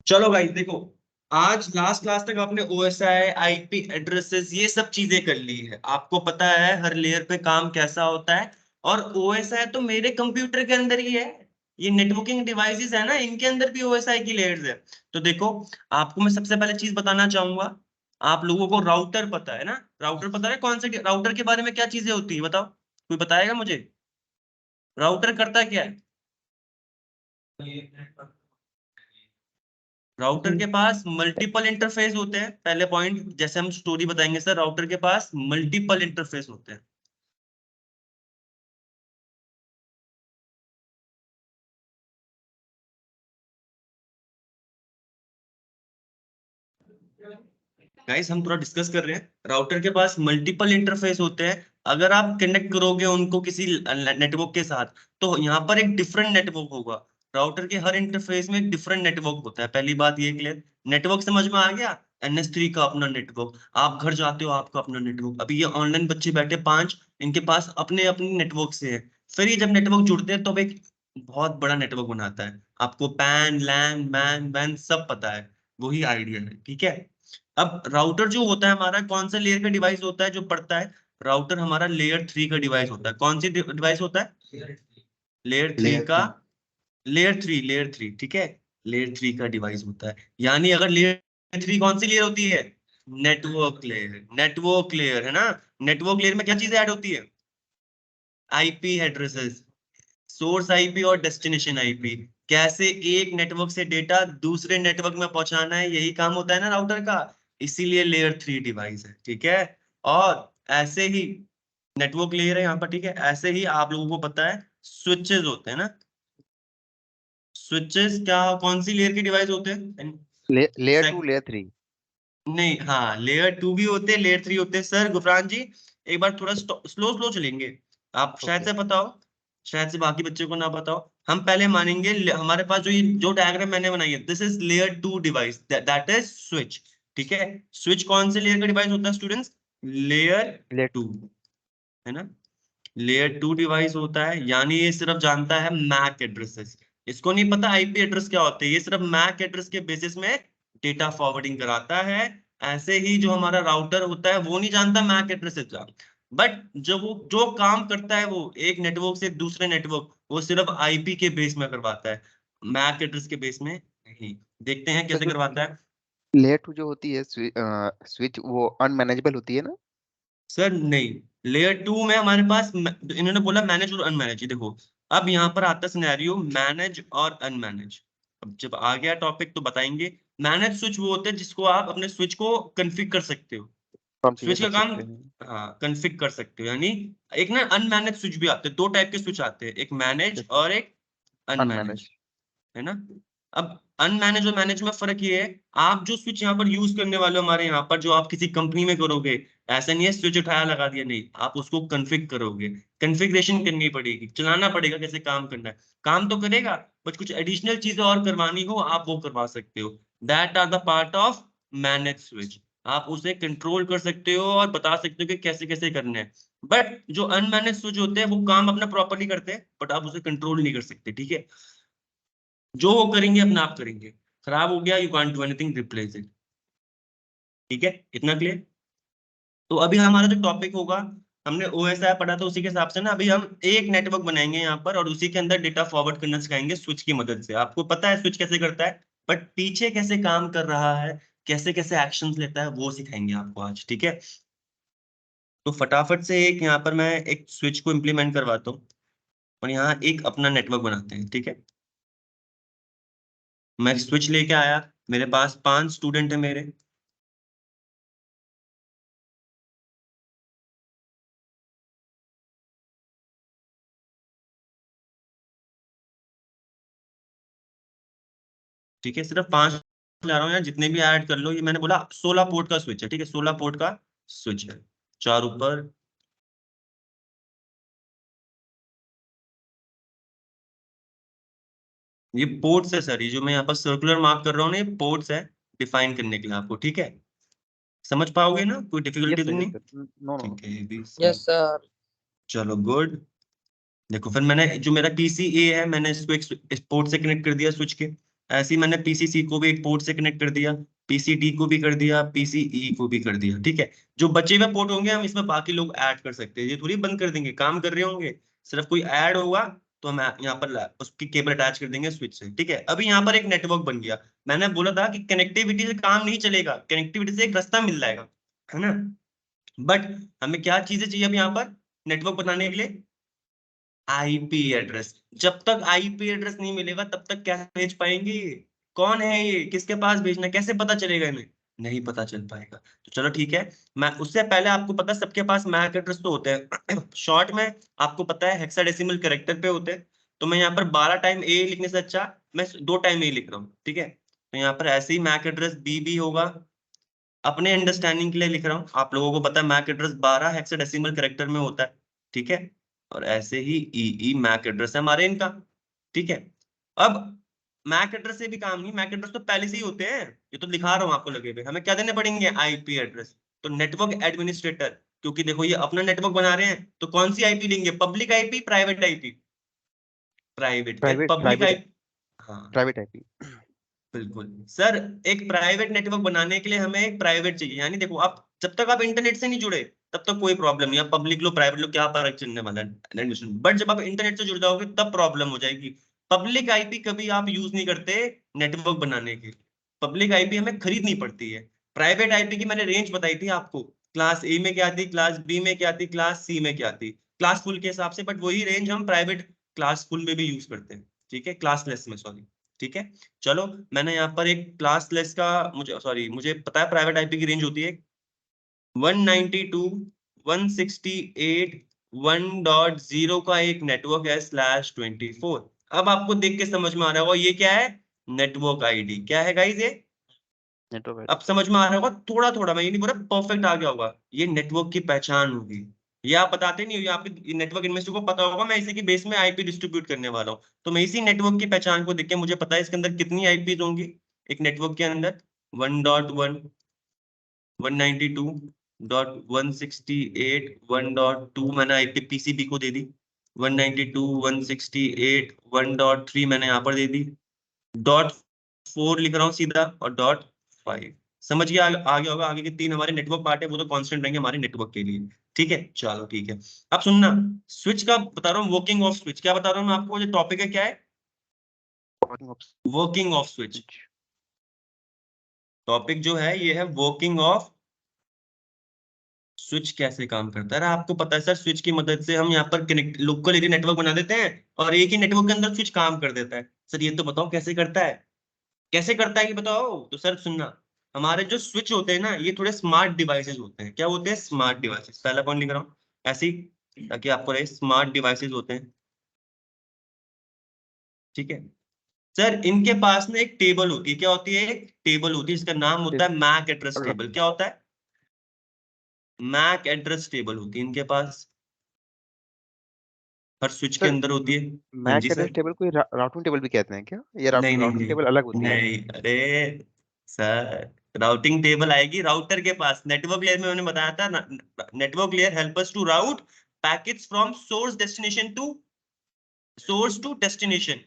चलो भाई देखो, आज लास्ट क्लास तक आपने ओएसआई, आईपी एड्रेसेस, ये सब चीजें कर ली है। आपको पता है हर लेयर पे काम कैसा होता है। और ओएसआई तो मेरे कंप्यूटर के अंदर ही है। ये नेटवर्किंग डिवाइसेस है ना, इनके अंदर भी ओएसआई की लेयर्स है। तो देखो, आपको मैं सबसे पहले चीज बताना चाहूंगा। आप लोगों को राउटर पता है ना? राउटर पता है? कौन से राउटर के बारे में क्या चीजें होती है बताओ, कोई बताएगा मुझे? राउटर करता क्या है? राउटर के पास मल्टीपल इंटरफेस होते हैं। पहले पॉइंट, जैसे हम स्टोरी बताएंगे सर, राउटर के पास मल्टीपल इंटरफेस होते हैं। गाइस हम थोड़ा डिस्कस कर रहे हैं। राउटर के पास मल्टीपल इंटरफेस होते हैं। अगर आप कनेक्ट करोगे उनको किसी नेटवर्क के साथ, तो यहाँ पर एक डिफरेंट नेटवर्क होगा। राउटर के हर इंटरफेस में एक डिफरेंट नेटवर्क होता है। पहली बात ये क्लियर, नेटवर्क समझ में आ गया? NS3 का अपना नेटवर्क, आप घर जाते हो आपका अपना नेटवर्क। अभी ये ऑनलाइन बच्चे बैठे 5, इनके पास अपने अपने नेटवर्क से है। फिर ये जब नेटवर्क जुड़ते हैं तो एक बहुत बड़ा नेटवर्क बनाता है। आपको पैन, लैन, मैन, वैन सब पता है। वही आइडिया है, ठीक है। अब राउटर जो होता है हमारा, कौन सा लेयर का डिवाइस होता है जो पड़ता है? राउटर हमारा लेयर 3 का डिवाइस होता है। कौन सी डिवाइस होता है? लेयर 3 का। लेयर 3, ठीक है। लेयर 3 का डिवाइस होता है। यानी अगर लेयर 3 कौन सी लेयर होती है? Network layer. नेटवर्क लेयर है ना। नेटवर्क लेयर में क्या चीजें ऐड होती है? आईपी एड्रेसेस, सोर्स आईपी और डेस्टिनेशन आईपी। कैसे एक नेटवर्क से डेटा दूसरे नेटवर्क में पहुंचाना है, यही काम होता है ना राउटर का। इसीलिए लेयर 3 डिवाइस है, ठीक है। और ऐसे ही नेटवर्क लेयर है यहाँ पर, ठीक है। ऐसे ही आप लोगों को पता है स्विचेस होते हैं ना। स्विचेस क्या, कौन सी लेयर के डिवाइस होते हैं? Layer 2 layer 3। नहीं, हाँ, लेयर 2 भी होते हैं, लेयर 3 होते हैं। सर गुफरान जी, एक बार थोड़ा स्लो स्लो चलेंगे। आप शायद से पता हो, शायद से बाकी बच्चों को ना पता हो। हम पहले मानेंगे हमारे पास जो डायग्राम मैंने बनाई है, this is layer 2 device, that is switch, ठीक है। स्विच कौन से लेयर का डिवाइस होता है स्टूडेंट्स? लेयर 2, है ना। लेयर 2 डिवाइस होता है, यानी ये सिर्फ जानता है मैक एड्रेसेस। इसको नहीं पता आईपी एड्रेस क्या होते हैं। ये सिर्फ मैक एड्रेस के बेसिस में डेटा फॉरवर्डिंग कराता है। ऐसे ही जो हमारा राउटर होता है वो नहीं जानता मैक एड्रेसेस का। बट जब वो जो काम करता है, वो एक नेटवर्क से दूसरे नेटवर्क, वो सिर्फ आईपी के बेस में करवाता है, मैक एड्रेस के बेस में नहीं। देखते हैं कैसे करवाता है। लेयर 2 जो होती है स्विच, वो अनमैनेजेबल होती है ना? सर नहीं, लेयर 2 में हमारे पास इन्होंने बोला मैनेज और अनमैनेज। देखो, अब यहाँ पर आता सिनेरियो मैनेज और अनमैनेज। अब जब आ गया टॉपिक तो बताएंगे। मैनेज स्विच वो होते हैं जिसको आप अपने स्विच को कन्फिग कर सकते हो। कॉन्फ़िगर स्विच का कर काम, सकते हैं। हाँ, कन्फिग कर सकते हो। यानी एक ना अनमैनेज स्विच भी आते हैं। 2 टाइप के स्विच आते हैं, एक मैनेज और एक अनमैनेज, अनमैनेज। है ना। अब अनमैनेज और मैनेज में फर्क ये है, आप जो स्विच यहाँ पर यूज करने वाले हो हमारे यहाँ पर, जो आप किसी कंपनी में करोगे, ऐसा नहीं है स्विच उठाया लगा दिया, नहीं, आप उसको कन्फिग करोगे। कन्फिग्रेशन करनी पड़ेगी, चलाना पड़ेगा कैसे काम करना है। काम तो करेगा, बट कुछ एडिशनल चीजें और करवानी हो आप वो करवा सकते हो। That are the part of manage switch. आप उसे कंट्रोल कर सकते हो और बता सकते हो कि कैसे कैसे करना है। बट जो अनमैनेज स्विच होते हैं वो काम अपना प्रॉपरली करते हैं, बट आप उसे कंट्रोल नहीं कर सकते, ठीक है। जो वो करेंगे अपना आप करेंगे। खराब हो गया, you can't do anything, replace it, ठीक है। इतना क्लियर? तो अभी हमारा जो टॉपिक होगा, हमने ओएसआई पढ़ा था, उसी के हिसाब से ना अभी हम एक नेटवर्क बनाएंगे यहाँ पर, और उसी के अंदर डेटा फॉरवर्ड करना सिखाएंगे स्विच की मदद से। आपको पता है स्विच कैसे करता है, बट पीछे कैसे काम कर रहा है, कैसे कैसे एक्शंस लेता है, वो सिखाएंगे आपको आज, ठीक है। तो फटाफट से एक यहाँ पर मैं एक स्विच को इम्प्लीमेंट करवाता हूँ, और यहाँ एक अपना नेटवर्क बनाते हैं, ठीक है। मैं स्विच लेके आया, मेरे पास 5 स्टूडेंट है मेरे। ठीक है, सिर्फ 5 ला रहा हूँ यार, जितने भी ऐड कर लो। ये मैंने बोला 16 पोर्ट का स्विच है, ठीक है, 16 पोर्ट का स्विच है। 4 ऊपर। ये पोर्ट्स है सर, ये जो मैं यहाँ पर सर्कुलर मार्क कर रहा हूँ ना, ये पोर्ट्स है डिफाइन करने के लिए आपको, ठीक है। समझ पाओगे ना, कोई डिफिकल्टी यस तो सर, नहीं? Yes sir. No no no. ठीक है, ये भी यस सर। चलो गुड। देखो फिर मैंने जो मेरा पीसी ए है मैंने इसको एक पोर्ट से कनेक्ट कर दिया स्विच के। ऐसे ही मैंने पीसी सी को भी एक पोर्ट से कनेक्ट कर दिया, पीसी डी को भी कर दिया, पीसी ई को भी कर दिया। ठीक है, जो बचे हुए पोर्ट होंगे हम इसमें बाकी लोग ऐड कर सकते हैं, ये थोड़ी बंद कर देंगे, काम कर रहे होंगे, सिर्फ कोई ऐड होगा तो हम यहाँ पर उसकी केबल अटैच कर देंगे स्विच से। ठीक है, अभी यहाँ पर एक नेटवर्क बन गया। मैंने बोला था कि कनेक्टिविटी से काम नहीं चलेगा, कनेक्टिविटी से एक रास्ता मिल जाएगा, है ना। बट हमें क्या चीजें चाहिए अब यहाँ पर नेटवर्क बनाने के लिए? IP address. जब तक आईपी एड्रेस नहीं मिलेगा तब तक क्या भेज पाएंगे? कौन है ये, किसके पास भेजना है, कैसे पता चलेगा इन्हें? नहीं पता चल पाएगा। तो चलो ठीक है, मैं उससे पहले आपको पता है सबके पास मैक एड्रेस तो होते हैं शॉर्ट में आपको पता है हेक्साडेसिमल कैरेक्टर पे होते हैं। तो मैं यहाँ पर 12 टाइम ए लिखने से अच्छा मैं 2 टाइम ए लिख रहा हूँ। ठीक है, तो यहाँ पर ऐसे ही मैक एड्रेस बी भी होगा, अपने अंडरस्टैंडिंग के लिए लिख रहा हूँ, आप लोगों को पता है मैक एड्रेस 12 हेक्साडेसिमल कैरेक्टर में होता है। ठीक है, और ऐसे ही ई मैक एड्रेस है हमारे इनका। ठीक है, अब मैक एड्रेस से भी काम नहीं, मैक एड्रेस तो पहले से ही होते हैं, ये तो दिखा रहा हूँ आपको लगे हुए। हमें क्या देने पड़ेंगे? IP address. तो नेटवर्क एडमिनिस्ट्रेटर, क्योंकि देखो ये अपना नेटवर्क बना रहे हैं तो कौन सी आईपी लेंगे? Public IP, private IP? Private. फिर प्राइवेट पब्लिक प्राइवेट आईपी। हाँ प्राइवेट आईपी। बिल्कुल सर, एक प्राइवेट नेटवर्क बनाने के लिए हमें एक प्राइवेट चाहिए। यानी देखो आप जब तक आप इंटरनेट से नहीं जुड़े तब तक कोई प्रॉब्लम नहीं, आप पब्लिक लो प्राइवेट लो क्या फर्क चलने वाला है। बट जब आप इंटरनेट से जुड़ जाओगे तब प्रॉब्लम हो जाएगी। पब्लिक आईपी कभी आप यूज नहीं करते नेटवर्क बनाने के, पब्लिक आईपी हमें खरीदनी पड़ती है। प्राइवेट आईपी की मैंने रेंज बताई थी आपको, क्लास ए में क्या थी, क्लास बी में क्या थी, क्लास सी में क्या थी, क्लास फुल के हिसाब से, बट वही रेंज हम प्राइवेट क्लास फुल में भी यूज करते हैं। ठीक है, क्लासलेस में सॉरी। ठीक है, चलो मैंने यहाँ पर एक क्लासलेस का, मुझे पता है प्राइवेट आईपी की रेंज होती है 192.168 1.0 का एक नेटवर्क है /24। अब आपको देख के समझ में आ रहा होगा ये क्या है, नेटवर्क आईडी क्या है गाइस ये। नेटवर्क अब समझ में आ रहा होगा थोड़ा थोड़ा, मैं ये नहीं बोल रहा परफेक्ट आ गया होगा, ये नेटवर्क की पहचान होगी। ये आप बताते नहीं हो, ये आपके नेटवर्क इन्वेस्टर को पता होगा मैं इसी की बेस में आईपी डिस्ट्रीब्यूट करने वाला हूँ, तो मैं इसी नेटवर्क की पहचान को देख के मुझे पता है इसके अंदर कितनी आईपी होंगी। एक नेटवर्क के अंदर 1.1 192.168 1.2 मैंने आईपी पीसीबी को दे दी, 192.168 1.3 मैंने यहाँ पर दे दी, .4 लिख रहा हूँ सीधा, और .5। समझ गया? आ गया होगा, आगे के 3 हमारे नेटवर्क पार्ट है वो तो कांस्टेंट रहेंगे हमारे नेटवर्क के लिए। ठीक है, चलो ठीक है। अब सुनना, स्विच का बता रहा हूँ, वर्किंग ऑफ स्विच क्या बता रहा हूँ मैं आपको, जो टॉपिक है क्या है, वर्किंग ऑफ स्विच। टॉपिक जो है ये है वर्किंग ऑफ स्विच, कैसे काम करता है। अरे आपको पता है सर, स्विच की मदद से हम यहाँ पर कनेक्ट लोकल एरिया नेटवर्क बना देते हैं और एक ही नेटवर्क के अंदर स्विच काम कर देता है। सर ये तो बताओ कैसे करता है, कैसे करता है ये बताओ। तो सर सुनना, हमारे जो स्विच होते हैं ना ये थोड़े स्मार्ट डिवाइसेस होते हैं। क्या होते हैं? Smart devices. पहला पॉइंट लिख रहा हूँ ऐसे ही ताकि आपको रहे, स्मार्ट डिवाइसेस होते हैं। ठीक है सर, इनके पास ना एक टेबल होती है, क्या होती है? एक टेबल होती है, इसका नाम होता है मैक एड्रेस टेबल। क्या होता है? मैक एड्रेस टेबल होती है इनके पास, हर स्विच के सर, अंदर होती है। हाँ जी मैक एड्रेस सर। टेबल को राउटिंग टेबल भी कहते हैं क्या? ये नहीं नहीं राउटिंग टेबल अलग नहीं होती है? नहीं, अरे सर राउटिंग टेबल आएगी राउटर के पास। नेटवर्क लेयर में मैंने बताया था, network layer help us to route packets from source to destination.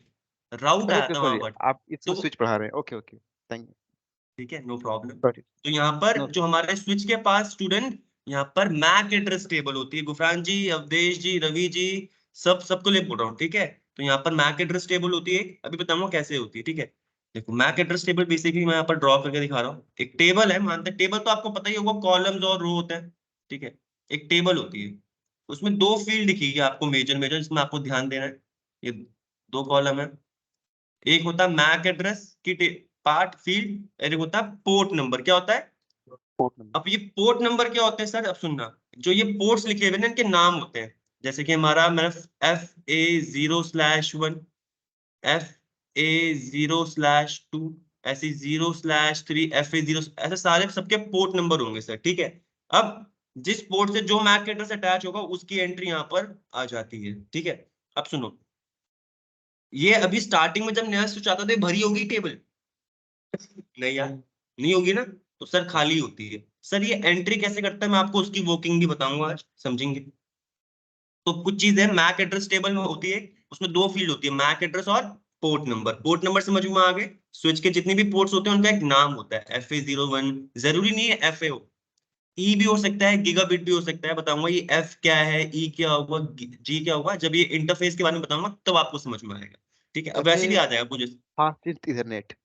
Route अच्छा, आया ओके, था वहां सॉरी, पर। आप इसमें तो स्विच पढ़ा रहे हैं। Okay, okay, thank you. ठीक है, नो प्रॉब्लम। सॉरी। तो यहाँ पर नो। जो हमारे स्विच के पास स्टूडेंट, यहाँ पर मैक एड्रेस टेबल होती है। गुफरान जी, अवधेश जी, रवि जी, सबको लिए बोल रहा हूँ। ठीक है, तो यहाँ पर मैक एड्रेस टेबल होती है, अभी बताऊंगा कैसे होती है। ठीक है, देखो मैक एड्रेस टेबल बेसिकली मैं यहाँ पर ड्रॉ करके दिखा रहा हूँ। एक टेबल है, मानते हैं टेबल तो आपको पता ही होगा, कॉलम्स और रो होते हैं। ठीक है, एक टेबल होती है, उसमें 2 फील्ड दिखेगी आपको, मेजर मेजर, जिसमें आपको ध्यान देना है। ये 2 कॉलम है, एक होता है मैक एड्रेस की पार्ट फील्ड, एक होता है पोर्ट नंबर। क्या होता है? Port number. अब ये पोर्ट नंबर क्या होते हैं सर? अब सुनना, जो ये पोर्ट्स लिखे हुए हैं ना इनके नाम होते हैं। जैसे कि हमारा मैंने FA0/1, FA0/2, ऐसे 0/3, FA0, ऐसे सारे सबके पोर्ट नंबर होंगे सर। ठीक है, अब जिस पोर्ट से जो मैक एड्रेस अटैच होगा उसकी एंट्री यहाँ पर आ जाती है। ठीक है, अब सुनो, ये अभी स्टार्टिंग में जब नया स्विच आता था ये भरी होगी टेबल? नहीं यार, नहीं होगी ना, तो सर खाली होती है। सर ये एंट्री कैसे करता है मैं आपको उसकी वर्किंग भी बताऊंगा आज, समझेंगे। तो कुछ चीजें मैक एड्रेस टेबल में होती है, उसमें दो फील्ड होती है, मैक एड्रेस और पोर्ट नंबर। पोर्ट नंबर समझ में आ गए? स्विच के जितने भी पोर्ट्स होते हैं उनका एक नाम होता है, FA01, जरूरी नहीं है FA हो, ई भी हो सकता है, गीगाबिट भी हो सकता है। बताऊंगा ये एफ क्या है, ई क्या होगा, जी क्या होगा, जब ये इंटरफेस के बारे में बताऊंगा तब आपको समझ में आएगा। ठीक है, अब वैसे भी जैसे आ जाएगा मुझे। Fastest Ethernet.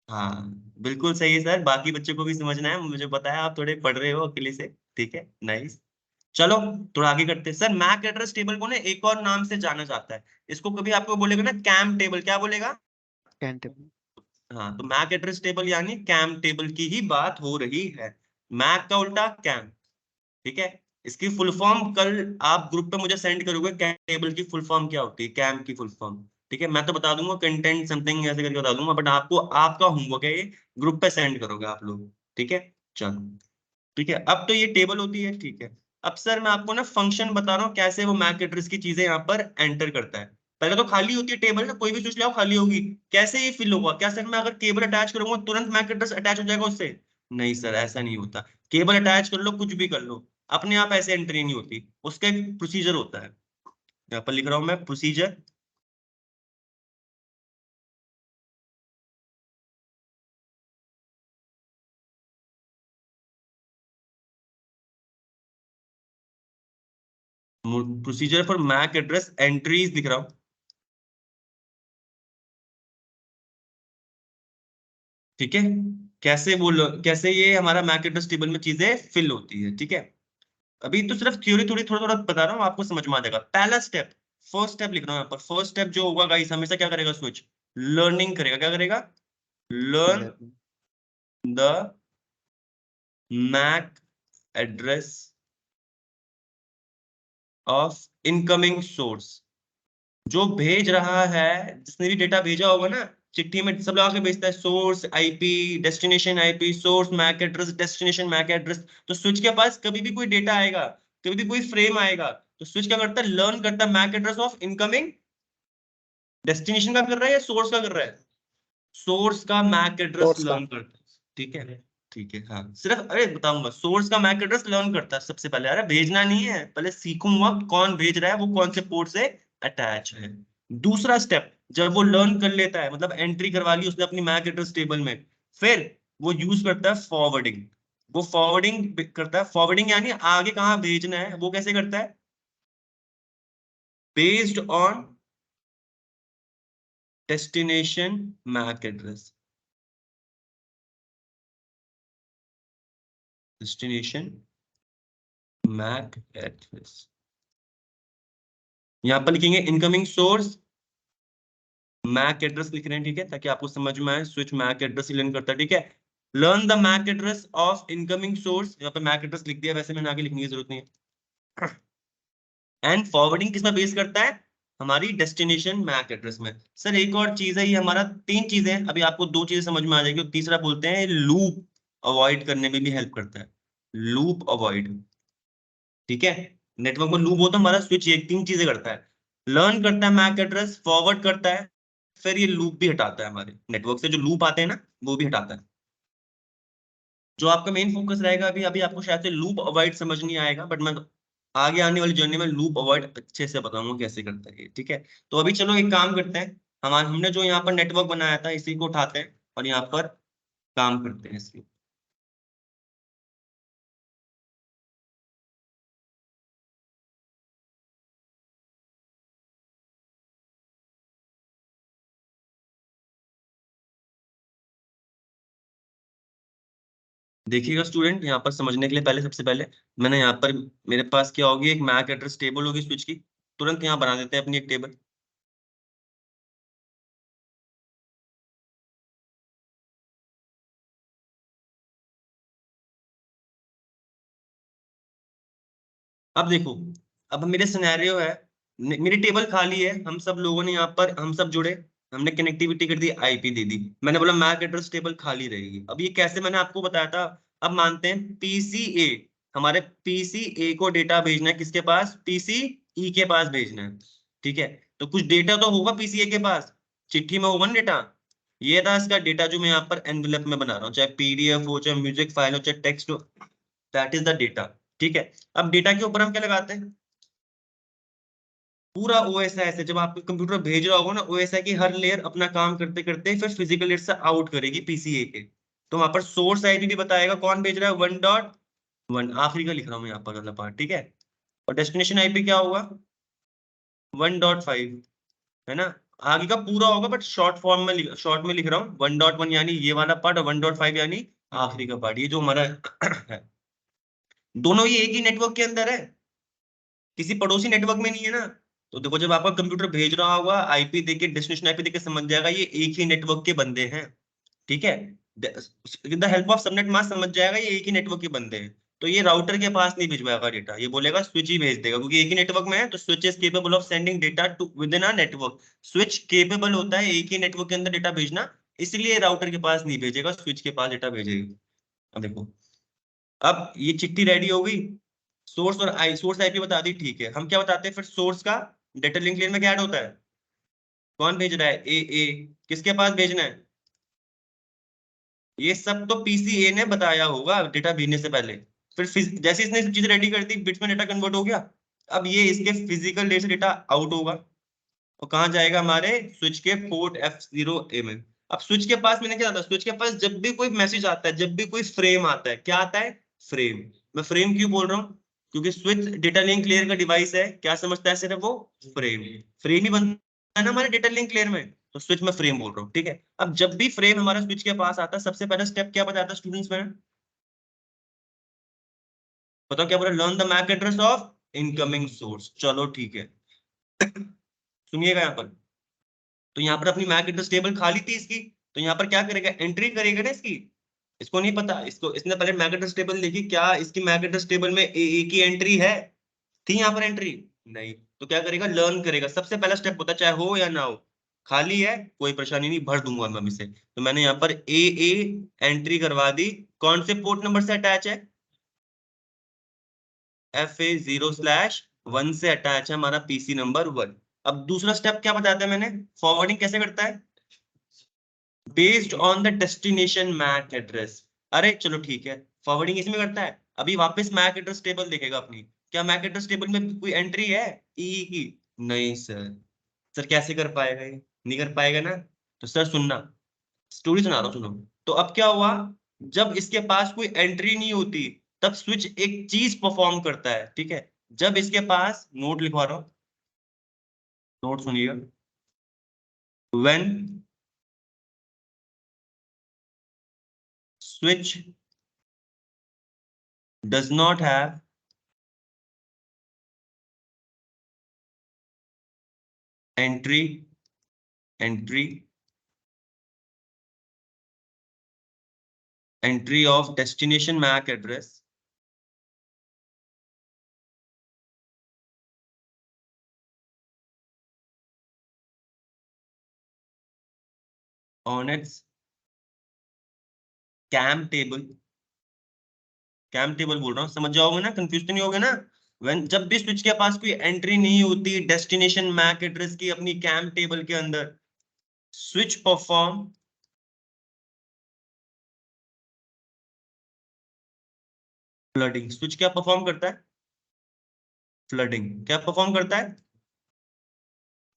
हाँ, बिल्कुल सही है सर, बाकी बच्चों को भी समझना है, मुझे पता है आप थोड़े पढ़ रहे हो अकेले से। ठीक है, नाइस। चलो थोड़ा आगे करते हैं। सर मैक एड्रेस टेबल को ना एक और नाम से जाना जाता है, इसको कभी आपको बोलेगा ना कैम टेबल, क्या बोलेगा? कैंट। हाँ, तो मैक एड्रेस टेबल यानी कैम टेबल की ही बात हो रही है। मैक का उल्टा कैम। ठीक है, इसकी फुल फॉर्म कल आप ग्रुप पे मुझे सेंड करोगे, कैम टेबल की फुल फॉर्म क्या होती है, कैम की फुल फॉर्म। ठीक है, मैं तो बता दूंगा कंटेंट समथिंग ऐसे करके बता दूंगा, बट आपको आपका होमवर्क है ये, ग्रुप पे सेंड करोगे आप लोग। ठीक है, चलो। ठीक है, अब तो ये टेबल होती है। ठीक है, अब सर मैं आपको ना फंक्शन बता रहा हूँ कैसे वो मैक एड्रेस की चीजें यहाँ पर एंटर करता है। पहले तो खाली होती है टेबल ना, कोई भी स्विच लाओ खाली होगी, कैसे ये फिल होगा? क्या सर मैं अगर केबल अटैच करूंगा तुरंत मैक एड्रेस अटैच हो जाएगा उससे? नहीं सर, ऐसा नहीं होता। केबल अटैच कर लो, कुछ भी कर लो, अपने आप ऐसे एंट्री नहीं होती, उसका एक प्रोसीजर होता है। यहाँ पर लिख रहा हूं मैं procedure. Procedure for MAC address entries लिख रहा हूँ। ठीक है, कैसे बोलो, कैसे ये हमारा मैक एड्रेस टेबल में चीजें फिल होती है। ठीक है, अभी तो सिर्फ थ्योरी थोड़ी थोड़ा थोड़ा बता रहा हूँ, आपको समझ में आ जाएगा। पहला स्टेप, फर्स्ट स्टेप लिख रहा हूँ यहाँ पर। फर्स्ट स्टेप जो होगा गाइस, हमेशा क्या करेगा स्विच? लर्निंग करेगा। क्या करेगा? Learn the MAC address of incoming source. जो भेज रहा है, जिसने भी डेटा भेजा होगा ना, चिट्ठी में सब लगा के भेजता है, source IP, destination IP, source MAC address, destination MAC address. तो स्विच के पास कभी भी कोई डेटा आएगा, कभी भी कोई फ्रेम आएगा, तो स्विच क्या करता है? लर्न करता है MAC address of incoming. Destination का कर रहा है या सोर्स का कर रहा है? सोर्स का मैक एड्रेस सोर्स का। लर्न करता है। ठीक है, ठीक है, हाँ सिर्फ अरे बताऊंगा, सोर्स का मैक एड्रेस लर्न करता है सबसे पहले। अरे भेजना नहीं है, पहले सीखूंगा कौन भेज रहा है, वो कौन से पोर्ट से अटैच है। दूसरा स्टेप, जब वो लर्न कर लेता है, मतलब एंट्री करवा ली उसने अपनी मैक एड्रेस टेबल में, फिर वो यूज करता है फॉरवर्डिंग। वो फॉरवर्डिंग करता है, फॉरवर्डिंग यानी आगे कहाँ भेजना है, वो कैसे करता है? Based on destination MAC address. Destination MAC address, यहाँ पर लिखेंगे इनकमिंग सोर्स मैक एड्रेस लिख रहे हैं। ठीक है, ताकि आपको समझ में आए, स्विच मैक एड्रेस ही लर्न करता है। ठीक है, learn the MAC address of incoming source, यहाँ पे मैक एड्रेस लिख दिया, वैसे मैंने आगे लिखने की जरूरत नहीं है। एंड फॉरवर्डिंग किस में बेस करता है? हमारी डेस्टिनेशन मैक एड्रेस में। सर एक और चीज है, ये हमारा तीन चीजें हैं, अभी आपको दो चीजें समझ में आ जाएगी, और तीसरा बोलते हैं लूप अवॉइड करने में भी हेल्प करता है। Loop avoid. ठीक है, नेटवर्क में लूप हो तो हमारा स्विच ये तीन चीजें करता है, लर्न करता है मैक एड्रेस, फॉरवर्ड करता है, फिर ये लूप भी हटाता है, हमारे नेटवर्क से जो लूप आते हैं ना वो भी हटाता है। जो आपका मेन फोकस रहेगा, अभी अभी आपको शायद से लूप अवॉइड समझ नहीं आएगा, बट मैं आगे आने वाली जर्नी में लूप अवॉइड अच्छे से बताऊंगा कैसे करता है ये। ठीक है, तो अभी चलो एक काम करते हैं, हमारे हमने जो यहाँ पर नेटवर्क बनाया था इसी को उठाते हैं और यहाँ पर काम करते हैं इसकी। देखिएगा स्टूडेंट, यहाँ पर समझने के लिए पहले, सबसे पहले मैंने यहाँ पर, मेरे पास क्या होगी, एक मैक एड्रेस टेबल होगी स्विच की, तुरंत यहाँ बना देते हैं अपनी एक टेबल। अब देखो, अब मेरे सिनेरियो है, मेरी टेबल खाली है, हम सब लोगों ने यहाँ पर, हम सब जुड़े, हमने कनेक्टिविटी कर दी, आईपी दे दी, मैंने बोला मैक एड्रेस टेबल खाली रहेगी। अब ये कैसे, मैंने आपको बताया था। अब मानते हैं पीसीए, हमारे पीसीए को डेटा भेजना है किसके पास? पीसीई के पास भेजना है। ठीक है, तो कुछ डेटा तो होगा पीसीए के पास, चिट्ठी में होगा ना डेटा। ये था इसका डेटा जो मैं यहाँ पर एनवेलप में बना रहा हूँ, चाहे पीडीएफ हो, चाहे म्यूजिक फाइल हो, चाहे टेक्स्ट हो, दैट इज द डेटा। ठीक है, अब डेटा के ऊपर हम क्या लगाते हैं? पूरा OSI है, जब आपको कंप्यूटर भेज रहा होगा ना, OSI की हर लेयर अपना काम करते करते फिर फिजिकल लेयर से आउट करेगी PCA के। तो वहां पर सोर्स IP भी बताएगा कौन भेज रहा है, 1.1 आखिरी का लिख रहा हूँ यहाँ पर वाला पार्ट, ठीक है। और डेस्टिनेशन IP क्या होगा, 1.5, है ना। आगे का पूरा होगा बट शॉर्ट फॉर्म में, शॉर्ट में लिख रहा हूँ। 1.1 यानी ये वाला पार्ट, और 1.5 यानी आखिरी का पार्ट, ये जो हमारा है। दोनों ही एक ही नेटवर्क के अंदर है, किसी पड़ोसी नेटवर्क में नहीं है ना। तो देखो जब आपका कंप्यूटर भेज रहा होगा, IP देके, डेस्टिनेशन IP देके समझ जाएगा ये एक ही नेटवर्क के बंदे हैं, ठीक है। With the help of subnet mask समझ जाएगा ये एक ही नेटवर्क के बंदे हैं। तो ये राउटर के पास नहीं भिजवाएगा डेटा, ये बोलेगा स्विच ही भेज देगा, क्योंकि एक ही नेटवर्क में है। तो switch is capable of sending data to within a network. Switch capable होता है एक ही नेटवर्क के अंदर डेटा भेजना, इसलिए राउटर के पास नहीं भेजेगा, स्विच के पास डेटा भेजेगा। अब देखो, अब ये चिट्ठी रेडी हो गई, सोर्स IP बता दी, ठीक है। हम क्या बताते हैं फिर, सोर्स का डेटा लिंक लेयर में क्या ऐड होता है, कौन भेज रहा है, ए। किसके पास भेजना है, ये सब तो PCA ने बताया होगा डेटा भेजने से पहले। फिर जैसे इसने सब चीजें रेडी कर दी, बिट्स में डेटा कन्वर्ट हो गया। अब ये इसके फिजिकल लेयर से डेटा आउट होगा, और कहाँ जाएगा, हमारे स्विच के पोर्ट F0A में। अब स्विच के पास मैंने क्या था, स्विच के पास जब भी कोई मैसेज आता है, जब भी कोई फ्रेम आता है, क्या आता है, फ्रेम। मैं फ्रेम क्यों बोल रहा हूँ, क्योंकि स्विच डेटा लिंक लेयर का डिवाइस है, क्या समझता है सिर्फ वो, फ्रेम। फ्रेम ही बनता है ना हमारे डेटा लिंक लेयर में, तो स्विच में फ्रेम बोल रहा हूँ, ठीक है। अब जब भी फ्रेम हमारा स्विच के पास आता है, सबसे पहला स्टेप क्या बताता है स्टूडेंट्स में, बताओ क्या बोला, learn the MAC address of incoming source. चलो ठीक है, सुनिएगा यहाँ पर। तो यहाँ पर अपनी मैक एड्रेस टेबल खाली थी इसकी, तो यहाँ पर क्या करेगा, एंट्री करेगा ना इसकी। इसको नहीं पता, इसको, इसने पहले मैक एड्रेस टेबल देखी, क्या इसकी मैक एड्रेस टेबल में ए की एंट्री है, थी यहाँ पर एंट्री, नहीं। तो क्या करेगा, लर्न करेगा। सबसे पहला स्टेप होता है, चाहे हो या ना हो, खाली है कोई परेशानी नहीं, भर दूंगा मैं इसे। तो मैंने यहाँ पर ए एंट्री करवा दी, कौन से पोर्ट नंबर से अटैच है, FA0/1 से अटैच है हमारा PC नंबर 1। अब दूसरा स्टेप क्या बताया था मैंने, फॉरवर्डिंग कैसे करता है, based on the destination MAC address. अरे चलो ठीक है, फॉरवर्डिंग इसमें करता है। अभी वापस मैक एड्रेस टेबल देखेगा अपनी, क्या मैक एड्रेस टेबल में कोई एंट्री है ई की, नहीं सर। सर कैसे कर पाएगा ये, नहीं कर पाएगा ना। तो सर सुनना, स्टोरी सुना रहा हूँ, सुनो। तो अब क्या हुआ, जब इसके पास कोई एंट्री नहीं होती, तब स्विच एक चीज परफॉर्म करता है, ठीक है। जब इसके पास, नोट लिखवा रहा हूँ, नोट सुनिएगा, when switch does not have entry entry entry of destination MAC address on its CAM table, CAM table बोल रहा हूँ, समझ जाओगे ना, कंफ्यूज तो नहीं होगे ना। when जब भी स्विच के पास कोई एंट्री नहीं होती डेस्टिनेशन मैक एड्रेस की अपनी CAM टेबल के अंदर, स्विच परफॉर्म फ्लडिंग। स्विच क्या परफॉर्म करता है, फ्लडिंग। क्या परफॉर्म करता है,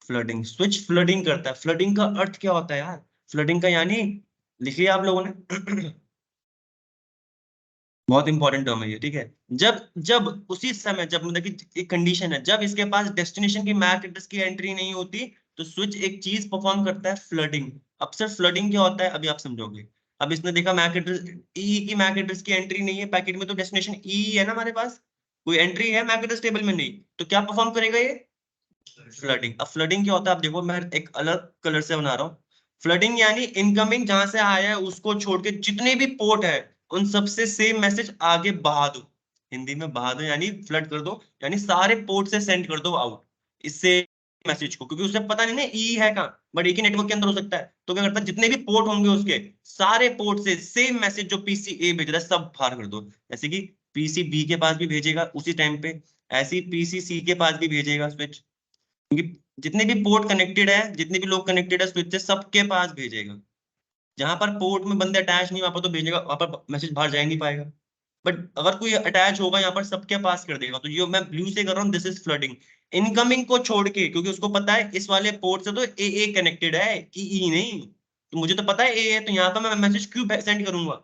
फ्लडिंग। स्विच फ्लडिंग करता है। फ्लडिंग का अर्थ क्या होता है यार, फ्लडिंग का यानी, लिख लिया आप लोगों ने, बहुत इंपॉर्टेंट टर्म है ये, ठीक है। जब जब उसी समय, जब मतलब कि एक कंडीशन है, जब इसके पास डेस्टिनेशन की मैक एड्रेस की एंट्री नहीं होती, तो स्विच एक चीज परफॉर्म करता है, फ्लडिंग। अब सर फ्लडिंग क्या होता है, अभी आप समझोगे। अब इसने देखा मैक एड्रेस, ई की मैक एड्रेस की एंट्री नहीं है पैकेट में, तो डेस्टिनेशन ई है ना हमारे पास, कोई एंट्री है मैक एड्रेस टेबल में नहीं, तो क्या परफॉर्म करेगा ये, फ्लडिंग। अब फ्लडिंग क्या होता है, आप देखो मैं एक अलग कलर से बना रहा हूँ। फ्लडिंग यानी इनकमिंग जहां से आया है उसको छोड़ के जितने भी पोर्ट है, उन सबसे सेम मैसेज आगे बहा दो। हिंदी में बहा दो यानी फ्लड कर दो, यानी सारे पोर्ट से सेंड कर दो आउट इससे मैसेज को, क्योंकि उसे पता नहीं ना ई है कहाँ, बट एक ही नेटवर्क के अंदर हो सकता है। तो क्या करता है, जितने भी पोर्ट होंगे उसके सारे पोर्ट से सेम मैसेज जो PC A भेज रहा है सब बाहर कर दो। जैसे कि PC B के पास भी भेजेगा उसी टाइम पे, ऐसे ही PC C के पास भी भेजेगा स्विच, क्योंकि जितने भी पोर्ट कनेक्टेड है, जितने भी लोग कनेक्टेड है स्विच से, सबके पास भेजेगा। जहां पर पोर्ट में बंदे अटैच नहीं, वहां पर तो भेजेगा, वहां पर मैसेज बाहर जा ही नहीं पाएगा। बट अगर कोई अटैच होगा यहाँ पर सबके पास कर देगा। तो ये मैं ब्लू से कर रहा हूँ, दिस इज फ्लडिंग। इनकमिंग को छोड़ के, क्योंकि उसको पता है इस वाले पोर्ट से तो ए कनेक्टेड है, ई नहीं। तो मुझे तो पता है ए है, तो यहाँ पर मैं मैसेज क्यों सेंड करूंगा,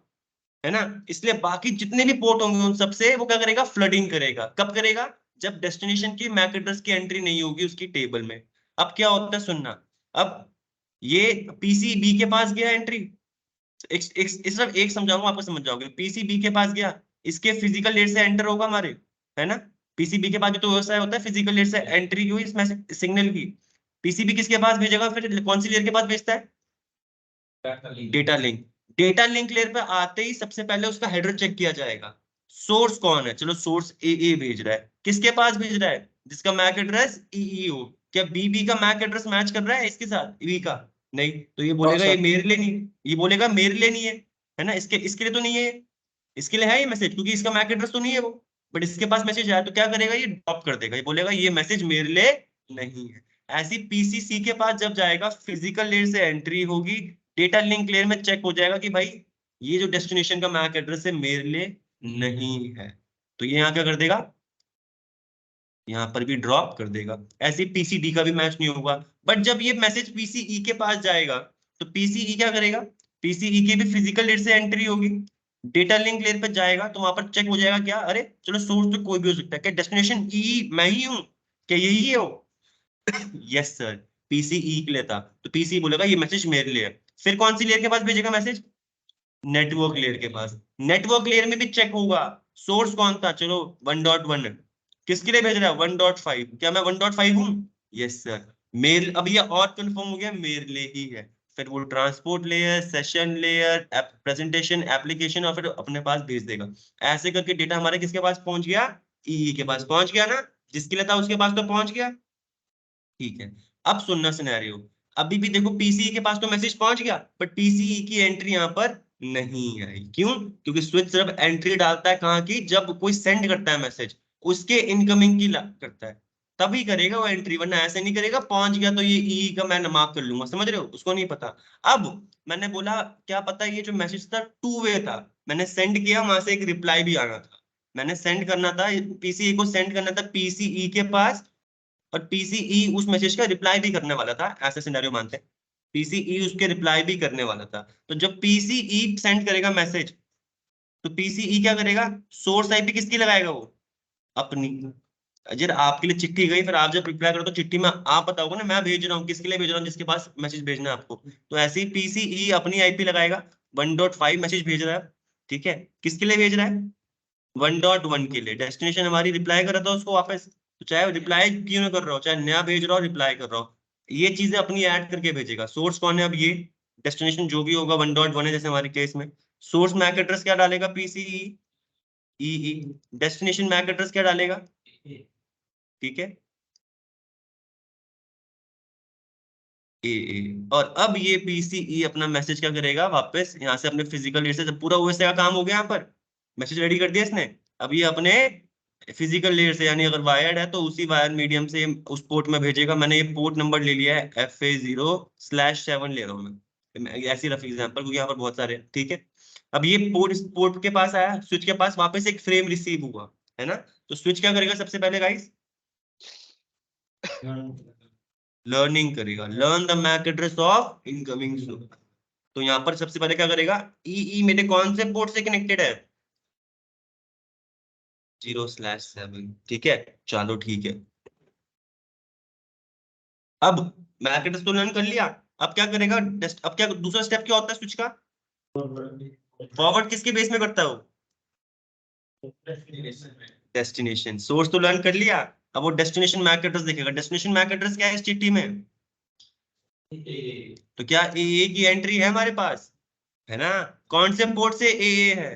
है ना। इसलिए बाकी जितने भी पोर्ट होंगे उन सबसे वो क्या करेगा, फ्लडिंग करेगा। कब करेगा, जब डेस्टिनेशन की मैक एड्रेस की एंट्री नहीं होगी उसकी टेबल में। अब क्या होता है सुनना, अब ये पीसीबी के पास गया एंट्री, सिर्फ एक समझाऊंगा आपको समझ जाओगे। पीसीबी के पास गया, इसके फिजिकल लेयर से एंटर होगा हमारे, है ना। पीसीबी के पास भी तो व्यवस्था होता है फिजिकल लेयर से एंट्री हुई इसमें सिग्नल की। पीसीबी किसके पास भेजेगा, फिर कौन सी लेयर के पास भेजता है, data link. Data link layer पे आते ही सबसे पहले उसका हेडर चेक किया जाएगा, सोर्स कौन है। चलो सोर्स ए भेज रहा है, किसके पास भेज रहा है, जिसका मैक एड्रेस ई हो। क्या बीबी का मैक एड्रेस मैच कर रहा है इसके साथ ई का, नहीं। तो ये बोलेगा ये सर। मेरे लिए नहीं, ये बोलेगा मेरे लिए नहीं है ना। इसके इसके लिए तो नहीं है, इसके लिए है ये मैसेज, क्योंकि इसका मैक एड्रेस तो नहीं है वो। बट इसके पास मैसेज आया तो क्या करेगा, ये ड्रॉप कर देगा, ये बोलेगा ये मैसेज मेरे लिए नहीं है। ऐसी पीसीसी के पास जब जाएगा, फिजिकल लेयर से एंट्री होगी, डेटा लिंक लेयर में चेक हो जाएगा कि भाई ये जो डेस्टिनेशन का मैक एड्रेस है मेरे लिए नहीं है, तो ये यहाँ क्या कर देगा, यहाँ पर भी ड्रॉप कर देगा। ऐसे पीसीडी का भी मैच नहीं होगा। बट जब ये मैसेज पीसीई के पास जाएगा तो पीसीई क्या करेगा, पीसीई की भी फिजिकल लेयर से एंट्री होगी, डेटा लिंक लेयर पे जाएगा तो वहां पर चेक हो जाएगा क्या, अरे चलो सोर्स तो कोई भी हो सकता है, क्या डेस्टिनेशन ई मैं ही हूँ, क्या यही है वो। यस सर, पीसीई के लिए था, तो पीसीई बोलेगा ये मैसेज मेरे लिए है। फिर कौन सी लेयर के पास भेजेगा मैसेज, नेटवर्क लेयर के पास। नेटवर्क लेयर में भी चेक होगा सोर्स कौन था, चलो 1.1, किसके लिए भेज रहा है 1.5, क्या मैं 1.5 हूँ, यस सर। मेल, अब ये और कंफर्म हो गया मेरे लिए ही है। फिर वो transport layer, session layer, presentation, application, और फिर अपने पास भेज देगा। ऐसे करके डेटा हमारे किसके पास पहुंच गया, ई के पास पहुंच गया ना, जिसके लिए था उसके पास तो पहुंच गया। ठीक है, अब सुनना सिनेरियो। अभी भी देखो पीसीई के पास तो मैसेज पहुंच गया, बट पीसीई की एंट्री यहाँ पर नहीं आई, क्यों, क्योंकि स्विच सिर्फ एंट्री डालता है कहाँ की, जब कोई सेंड करता है मैसेज उसके इनकमिंग की करता है, तभी करेगा वो एंट्री, वरना ऐसे नहीं करेगा पहुंच गया तो ये ई का मैं मार्क कर लूंगा, समझ रहे हो, उसको नहीं पता। अब मैंने बोला क्या पता ये जो मैसेज था टू वे था, मैंने सेंड किया वहां से एक रिप्लाई भी आना था, मैंने सेंड करना था पीसीई को, सेंड करना था पीसीई के पास, और पीसीई उस मैसेज का रिप्लाई भी करने वाला था, ऐसा सिनेरियो मानते हैं। पीसीई उसके रिप्लाई भी करने वाला था, तो जब पीसीई सेंड करेगा मैसेज तो पीसीई क्या करेगा, सोर्स आईपी किसकी लगाएगा वो, अपनी। अजर आपके लिए चिट्ठी गई, फिर आप जब रिप्लाई करो तो चिट्ठी में आप बताओगे ना मैं भेज रहा हूँ, किसके लिए भेज रहा हूँ, जिसके पास मैसेज भेजना है आपको। तो ऐसे ही पीसीई अपनी आईपी लगाएगा, 1.5 मैसेज भेज रहा है, ठीक है, किसके लिए भेज रहा है, 1.1 के लिए। डेस्टिनेशन हमारी रिप्लाई कर रहा था उसको वापस, तो चाहे रिप्लाई क्यों ना कर रहा हो, चाहे नया भेज रहा हो रिप्लाई कर रहा हो, ये चीजें अपनी ऐड करके भेजेगा। सोर्स कौन है अब, ये डेस्टिनेशन जो भी होगा 1.1 है जैसे हमारे केस में। सोर्स मैक एड्रेस क्या डालेगा, पीसीई ई, डेस्टिनेशन मैक एड्रेस क्या डालेगा, ठीक है, ए। और अब ये पीसीई अपना मैसेज क्या करेगा, वापस यहाँ से अपने फिजिकल लेयर से, जब पूरा ओएस का काम हो गया यहाँ पर, मैसेज रेडी कर दिया इसने, अब ये अपने फिजिकल लेयर से, यानी अगर वायर्ड है तो उसी वायर मीडियम से उस पोर्ट में भेजेगा। मैंने ये पोर्ट नंबर ले लिया है FA0/7 ले रहा हूँ मैं ऐसी रफ एग्जाम्पल, क्योंकि यहाँ पर बहुत सारे हैं, ठीक है। अब ये पोर्ट इस पोर्ट के पास आया, स्विच के पास वापस एक फ्रेम रिसीव हुआ, है ना। तो स्विच क्या करेगा सबसे पहले गाइस, लर्निंग करेगा, learn the MAC address of incoming switch. तो यहाँ पर सबसे पहले क्या करेगा, ई मेरे कौन से पोर्ट से कनेक्टेड है, 0/7, ठीक है, चलो ठीक है। अब मैक एड्रेस तो लर्न कर लिया, अब क्या करेगा, अब क्या दूसरा स्टेप क्या होता है स्विच का, फॉरवर्ड किसके बेस में करता है वो, डेस्टिनेशन। सोर्स तो लर्न कर लिया, अब वो डेस्टिनेशन मैक एड्रेस देखेगा। डेस्टिनेशन मैक एड्रेस क्या है इस चिट्ठी में, तो क्या ए की एंट्री है हमारे पास, है ना। कौन से पोर्ट से ए है,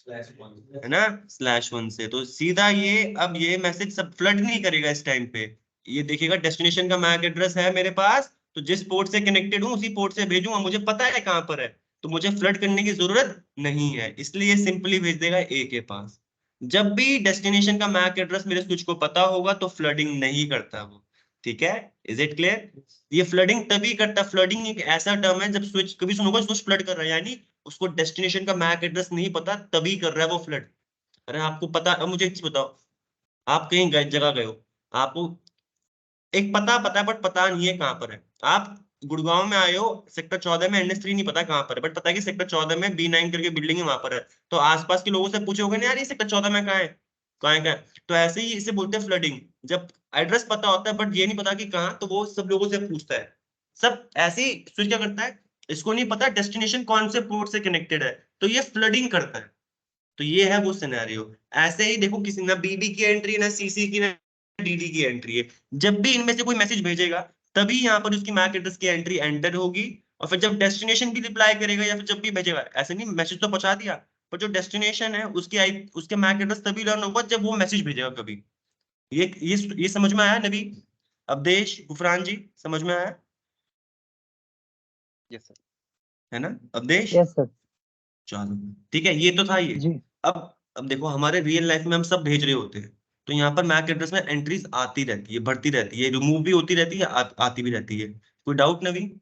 है ना, /1 से। तो सीधा ये अब ये मैसेज सब फ्लड नहीं करेगा इस टाइम पे, ये देखिएगा डेस्टिनेशन का मैक एड्रेस है मेरे पास, तो जिस पोर्ट से कनेक्टेड हूँ उसी पोर्ट से भेजूंगा, मुझे पता है कहाँ पर है, तो मुझे फ्लड करने की जरूरत नहीं है, इसलिए ये सिंपली भेज देगा ए के पास। जब भी डेस्टिनेशन का मैक एड्रेस मेरे स्विच को पता होगा तो फ्लडिंग नहीं करता वो, ठीक है, इज इट क्लियर। ये फ्लडिंग तभी करता, फ्लडिंग एक ऐसा टर्म है जब स्विच, कभी सुनोगा स्विच फ्लड कर रहा है, यानी उसको डेस्टिनेशन का मैक एड्रेस नहीं पता तभी कर रहा है वो फ्लड। अरे आपको पता, अब मुझे एक चीज बताओ, आप कहीं गए, जगह गए हो, आपको एक पता पता है बट पता नहीं है कहाँ पर है। आप गुड़गांव में आए हो, सेक्टर 14 में NS3 नहीं पता कहाँ पर है, बट पता है कि सेक्टर 14 में B9 करके बिल्डिंग है, वहां पर है। तो आसपास के लोगों से पूछोगे ना यार ये सेक्टर 14 में कहाँ है, कहाँ है कहाँ है? तो ऐसे ही इसे बोलते हैं फ्लडिंग। जब एड्रेस पता होता है बट ये नहीं पता कि कहाँ, तो वो सब लोगों से पूछता है। सब ऐसे ही स्विच क्या करता है, इसको नहीं पता डेस्टिनेशन कौन से पोर्ट से कनेक्टेड है, तो ये फ्लडिंग करता है। तो ये है वो सिनेरियो। ऐसे ही देखो, किसी ना BB की एंट्री, ना CC की, ना DD की एंट्री है। जब भी इनमें से कोई मैसेज भेजेगा, तभी यहाँ पर उसकी मैक एड्रेस की एंट्री एंटर होगी। और फिर जब डेस्टिनेशन भी रिप्लाई करेगा या फिर जब भी भेजेगा, ऐसे नहीं मैसेज तो पहुंचा दिया, पर जो डेस्टिनेशन है उसकी उसके मैक एड्रेस तभी लर्न होगा जब वो मैसेज भेजेगा कभी। ये समझ में आया नबी, अवधेश, गुफरान जी, समझ में आया यस सर। है ना अवधेश? Yes sir. चलो ठीक है, ये तो था ये। जी। अब देखो, हमारे रियल लाइफ में हम सब भेज रहे होते हैं, तो यहाँ पर मैक एड्रेस में एंट्रीज आती रहती है, बढ़ती रहती है, रिमूव भी होती रहती है, आती भी रहती है। कोई डाउट नवीन?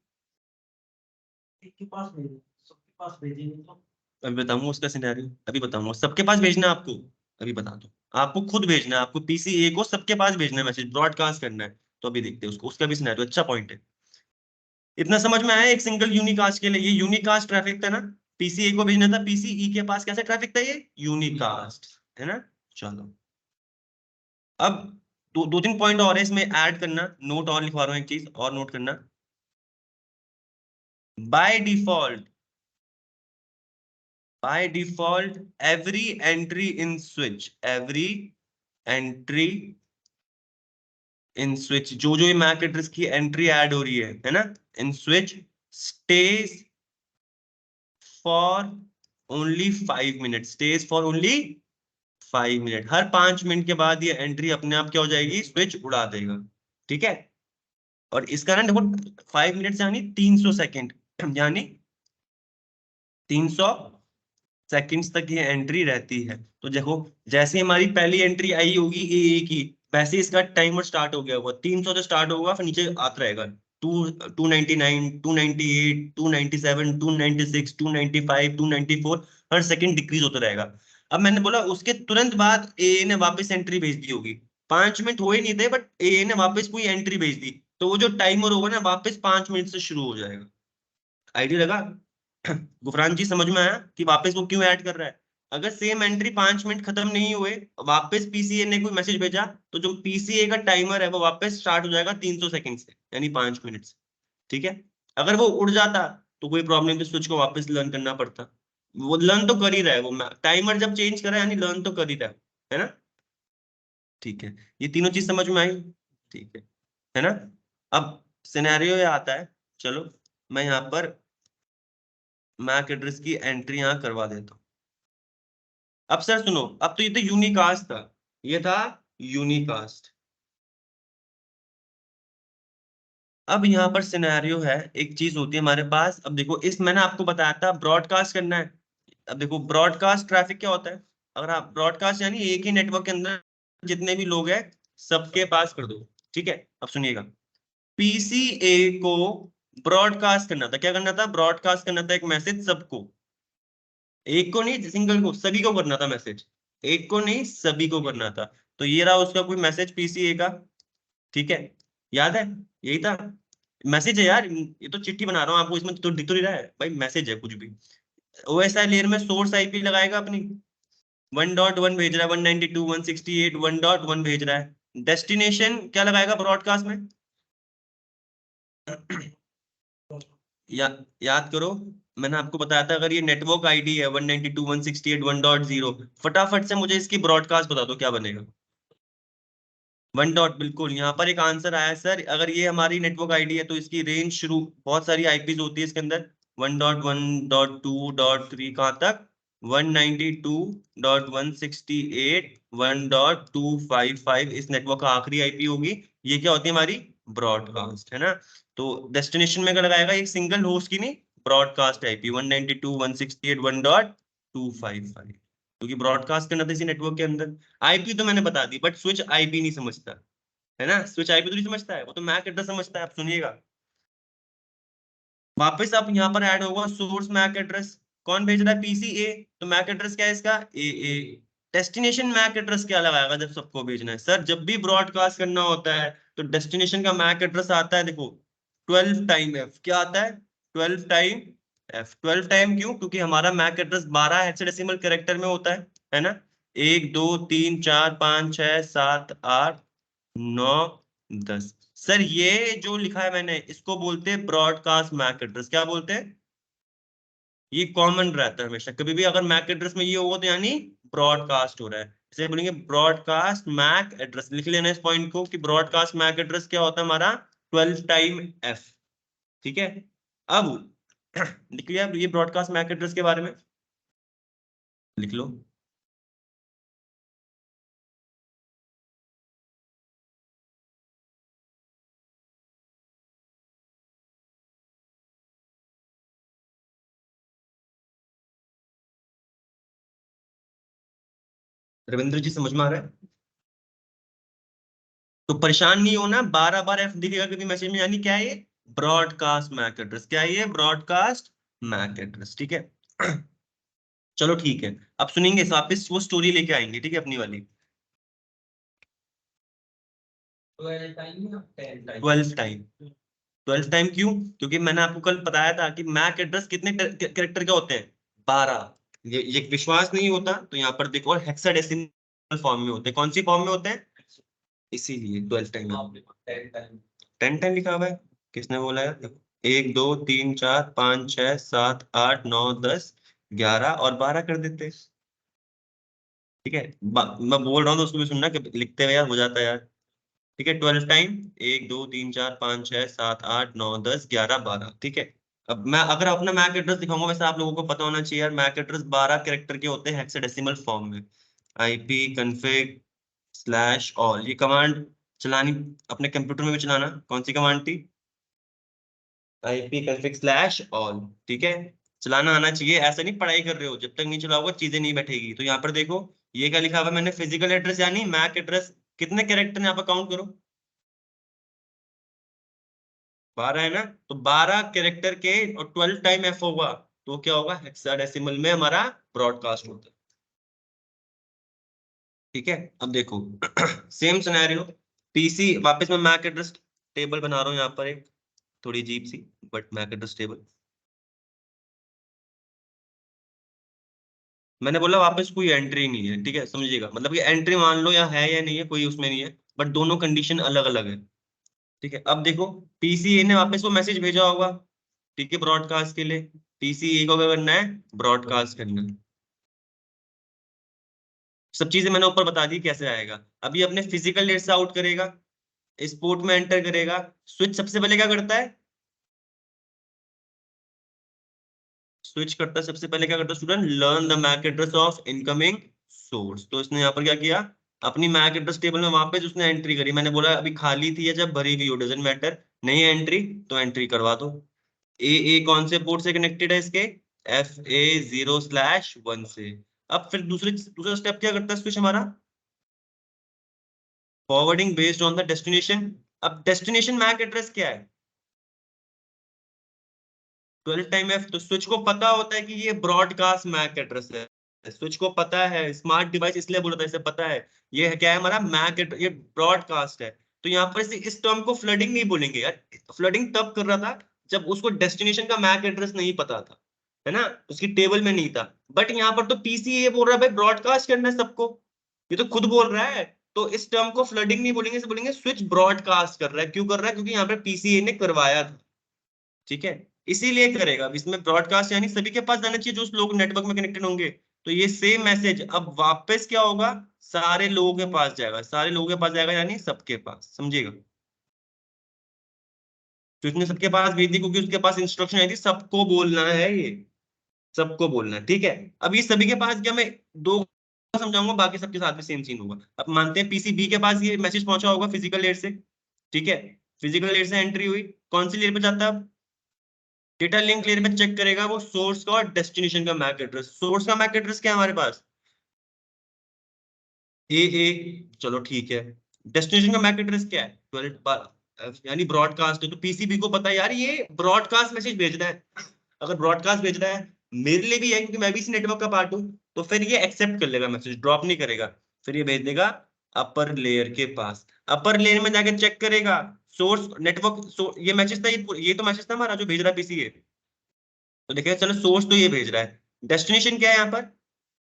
एक के पास भेजें, सबके पास भेजेंगे तो अभी बताऊंगा उसका सिनेरियो, अभी बताऊंगा। सबके पास भेजना है आपको, अभी बता दो। आपको खुद भेजना है, आपको PCA को सबके पास भेजना है, मैसेज ब्रॉडकास्ट करना है। तो अभी देखते हैं उसको, उसका भी सिनेरियो। अच्छा पॉइंट है, इतना समझ में आया। एक सिंगल यूनिकास्ट के लिए ये यूनिकास्ट ट्रैफिक था ना, PCA को भेजना था, PCE के पास कैसा ट्रैफिक था, ये यूनिकास्ट है ना। चलो अब दो तीन पॉइंट और है इसमें ऐड करना, नोट और लिखवा रहा हूँ, एक चीज और नोट करना। By default, by default every entry in switch, every entry in switch, जो जो ये मैक एड्रेस की एंट्री ऐड हो रही है ना, in switch stays for only 5 minute, stays for only 5 minute. हर 5 मिनट के बाद ये एंट्री अपने आप क्या हो जाएगी, स्विच उड़ा देगा। ठीक है, और इसका ना देखो 5 मिनट यानी 300 सेकेंड, यानी 300 सेकंड्स तक ये एंट्री रहती है। तो देखो, जैसे हमारी पहली एंट्री आई होगी AA की, वैसे इसका टाइमर स्टार्ट हो गया होगा, 300 से स्टार्ट होगा, फिर नीचे आता रहेगा 299, 298, 297, 296, 295, 294, हर सेकंड डिक्रीज होता रहेगा। अब मैंने बोला उसके तुरंत बाद AA ने वापस एंट्री भेज दी होगी। 5 मिनट हुए नहीं थे बट AA ने वापस कोई एंट्री भेज दी, तो वो जो टाइमर होगा ना वापस 5 मिनट से शुरू हो जाएगा। आइडिया लगा? गुफरान जी समझ में आया कि वापस वो क्यों ऐड कर रहा है? अगर सेम एंट्री 5 मिनट खत्म नहीं हुए, वापस PCA ने कोई मैसेज भेजा, तो जो PCA का टाइमर है वो वापस स्टार्ट हो जाएगा 300 सेकंड से, यानी 5 मिनट से। ठीक है, अगर वो उड़ जाता तो कोई प्रॉब्लम नहीं, स्विच को वापस लर्न करना पड़ता। वो लर्न तो कर ही रहा है, वो टाइमर जब चेंज करा यानी लर्न तो कर ही रहा है ना। ठीक है, ये तीनों चीज समझ में आई? ठीक है ना। अब सिनेरियो ये आता है, चलो मैं यहाँ पर मैक एड्रेस की एंट्री यहां करवा देता हूं। अब सर सुनो, अब तो ये तो यूनिकास्ट था, ये था यूनिकास्ट। अब यहाँ पर सिनेरियो है, एक चीज होती है हमारे पास। अब देखो, इस मैंने आपको बताया था ब्रॉडकास्ट करना है। अब देखो ब्रॉडकास्ट ट्रैफिक क्या होता है, अगर आप ब्रॉडकास्ट यानी एक ही नेटवर्क के अंदर जितने भी लोग हैं सबके पास कर दो। ठीक है, अब सुनिएगा, PCA को ब्रॉडकास्ट करना था, क्या करना था, ब्रॉडकास्ट करना था एक मैसेज सबको, एक को नहीं, सिंगल को, सभी को करना था मैसेज, एक को नहीं सभी को करना था। तो ये रहा उसका कोई मैसेज PCA का। ठीक है, याद है, यही था मैसेज है यार, ये तो चिट्ठी बना रहा हूँ आपको, इसमें तो दिख तो नहीं रहा है भाई, मैसेज है कुछ भी। OSI लेयर में सोर्स IP लगाएगा अपनी, 1.1 भेज रहा है, 192.168 1.1 भेज रहा है। डेस्टिनेशन क्या लगाएगा ब्रॉडकास्ट में? याद करो, मैंने आपको बताया था अगर ये नेटवर्क आईडी है 192.168.1.0, फटाफट से मुझे इसकी ब्रॉडकास्ट बता दो क्या बनेगा। 1 डॉट, बिल्कुल यहाँ पर एक आंसर आया सर। अगर ये हमारी नेटवर्क आईडी है तो इसकी रेंज शुरू, बहुत सारी IPs होती है इसके अंदर, 1.1.2.3 कहाँ तक, 192.168.1.255 इस नेटवर्क का आखिरी IP होगी। ये क्या होती है हमारी ब्रॉडकास्ट, है ना। तो डेस्टिनेशन में क्या लगाएगा, एक सिंगल होस्ट की नहीं, ब्रॉडकास्ट IP 192.168.1.255, क्योंकि ब्रॉडकास्ट करना था इसी नेटवर्क के अंदर। IP तो मैंने बता दी, बट स्विच IP नहीं समझता, है ना। स्विच IP तो नहीं समझता है, वो तो मैक एड्रेस समझता है। आप सुनिएगा, वापस अब यहाँ पर ऐड होगा सोर्स मैक एड्रेस, कौन भेज रहा है, PCA, तो मैक एड्रेस क्या है इसका, AA। डेस्टिनेशन मैक एड्रेस क्या लगाएगा जब सबको भेजना है? सर जब भी ब्रॉडकास्ट करना होता है तो डेस्टिनेशन का मैक एड्रेस आता है, देखो 12 टाइम एफ। क्या आता है? 12 टाइम एफ। 12 टाइम क्यों? क्योंकि हमारा मैक एड्रेस 12 हेक्साडेसिमल कैरेक्टर में होता है ना? 1 2 3 4 5 6 7 8 9 10। सर ये जो लिखा है मैंने इसको बोलते हैं ब्रॉडकास्ट मैक एड्रेस। क्या बोलते हैं? ये कॉमन रहता है हमेशा, कभी भी अगर मैक एड्रेस में ये होगा तो यानी ब्रॉडकास्ट हो रहा है। इसे बोलेंगे ब्रॉडकास्ट मैक एड्रेस। लिख लेना इस पॉइंट को कि ब्रॉडकास्ट मैक एड्रेस क्या होता है हमारा? 12 टाइम एफ। ठीक है, अब लिख लिया ये ब्रॉडकास्ट मैक एड्रेस के बारे में? लिख लो। रविंद्र जी समझ में आ रहा है? तो परेशान नहीं होना, 12 बार एफ दिखेगा कभी मैसेज में, यानी क्या है ये? Broadcast MAC address. क्या है ये? Broadcast MAC address. ठीक है चलो ठीक है, अब सुनेंगे वापस वो स्टोरी लेके आएंगे, ठीक है, अपनी वाली 12 टाइम या 10 टाइम? 12 टाइम। 12 टाइम क्यों? क्योंकि मैंने आपको कल बताया था कि मैक एड्रेस कितने कैरेक्टर के होते हैं? 12। ये विश्वास नहीं होता तो यहाँ पर देखो हेक्साडेसिमल फॉर्म में होते हैं। कौन सी फॉर्म में होते हैं? इसीलिए 12 टाइम। 10 टाइम। 10 टाइम लिखा हुआ है, किसने बोला है? 1 2 3 4 5 6 7 8 9 10 11 और 12 कर देते हैं। ठीक है, मैं बोल रहा हूँ तो उसको भी सुनना कि लिखते हुए यार हो जाता है यार। ठीक है, 12 टाइम 1 2 3 4 5 6 7 8 9 10 11 12। ठीक है, अब मैं अगर अपना मैक एड्रेस दिखाऊंगा, वैसे आप लोगों को पता होना चाहिए यार, मैक एड्रेस 12 कैरेक्टर के होते हैं हेक्साडेसिमल फॉर्म में। IP config स्लैश ऑल, ये कमांड चलानी अपने कंप्यूटर में भी चलाना। कौन सी कमांड थी? IP config slash all. ठीक है, चलाना आना चाहिए, ऐसा नहीं पढ़ाई कर रहे हो जब तक नहीं चलाओगे चीजें नहीं बैठेगी। तो यहाँ पर देखो ये क्या लिखा हुआ है मैंने, फिजिकल एड्रेस यानी मैक एड्रेस। कितने कैरेक्टर यहाँ पर काउंट करो? 12 है ना? तो 12 कैरेक्टर के और 12 टाइम एफ होगा तो क्या होगा? हेक्साडेसिमल में हमारा ब्रॉडकास्ट होता है। ठीक है, अब देखो सेम सिनेरियो पीसी। वापस मैं मैक एड्रेस टेबल बना रहा हूँ यहाँ पर, एक थोड़ी अजीब सी बट मैक एड्रेस टेबल। मैंने बोला वापस कोई एंट्री नहीं है, ठीक है, समझिएगा, मतलब कि एंट्री मान लो या है या नहीं है कोई उसमें नहीं है, बट दोनों कंडीशन अलग अलग है। ठीक है, अब देखो पीसीए ने वापस वो मैसेज भेजा होगा, ठीक है, ब्रॉडकास्ट के लिए। पीसीए को क्या करना है? ब्रॉडकास्ट करना है। सब चीजें मैंने ऊपर बता दी कैसे आएगा। अभी अपने फिजिकल नेट से आउट करेगा, इस पोर्ट में एंटर करेगा। स्विच सबसे पहले क्या करता है? स्विच करता है सबसे पहले क्या करता है student? Learn the MAC address of incoming source. तो इसने यहाँ पर क्या किया? अपनी मैक एड्रेस टेबल में वापस उसने एंट्री करी। मैंने बोला अभी खाली थी या जब भरी हुई हो डजंट मैटर, नहीं है एंट्री तो एंट्री करवा दो। ए कौन से पोर्ट से कनेक्टेड है इसके? FA0/1 से। अब फिर दूसरा स्टेप क्या करता है स्विच हमारा? Forwarding based on the destination. अब डेस्टिनेशन मैक एड्रेस क्या है? 12 टाइम एफ। तो स्विच को पता होता है कि ये ब्रॉडकास्ट मैक एड्रेस है। स्विच को पता है, स्मार्ट डिवाइस इसलिए बोला था, इसे पता है ये है क्या है हमारा मैक, ये ब्रॉडकास्ट है। तो यहाँ पर इस टर्म को फ्लडिंग नहीं बोलेंगे यार। फ्लडिंग तब कर रहा था जब उसको डेस्टिनेशन का मैक एड्रेस नहीं पता था, है ना, उसकी टेबल में नहीं था। बट यहाँ पर तो पीसी ये बोल रहा है भाई ब्रॉडकास्ट करना है सबको, ये तो खुद बोल रहा है। तो इस टर्म को फ्लडिंग नहीं बोलेंगे, इसे बोलेंगे स्विच ब्रॉडकास्ट कर रहा है। क्यों कर रहा है? क्योंकि यहाँ पर पीसीए ने करवाया था। ठीक है, इसीलिए करेगा। अब इसमें ब्रॉडकास्ट यानी सभी के पास जाना चाहिए जो लोग नेटवर्क में कनेक्टेड होंगे। तो ये सेम मैसेज अब वापस क्या होगा? सारे लोगों के पास जाएगा, सारे लोगों के पास जाएगा यानी सबके पास, समझिएगा। तो इसने सबके पास भेज दी क्योंकि उसके पास इंस्ट्रक्शन आई थी सबको बोलना है, ये सबको बोलना है। ठीक है, अब ये सभी के पास क्या, मैं दो समझाऊंगा, बाकी सबके साथ भी सेम सीन होगा। अब मानते हैं पीसीबी के पास ये मैसेज पहुंचा होगा फिजिकल लेयर से। ठीक है, फिजिकल लेयर से एंट्री हुई, कौन सी लेयर पे जाता है? डेटा लिंक लेयर में चेक करेगा वो सोर्स का और डेस्टिनेशन का मैक एड्रेस। सोर्स का मैक एड्रेस क्या है हमारे पास? ए, चलो ठीक है। डेस्टिनेशन का मैक एड्रेस क्या है? 12 यानी ब्रॉडकास्ट है। तो पीसीबी को पता है यार ये ब्रॉडकास्ट मैसेज भेज रहा है। अगर ब्रॉडकास्ट भेज रहा है मेरे लिए भी है क्योंकि मैं भी इसी नेटवर्क का पार्ट हूँ, तो फिर ये एक्सेप्ट कर लेगा मैसेज, ड्रॉप नहीं करेगा। फिर ये भेज देगा अपर लेयर के पास, अपर लेयर में जाके चेक करेगा सोर्स नेटवर्क, ये मैसेज था, ये तो मैसेज था हमारा जो भेज रहा है पीसी, तो देखेगा चलो सोर्स तो ये भेज रहा है, डेस्टिनेशन क्या है यहाँ पर,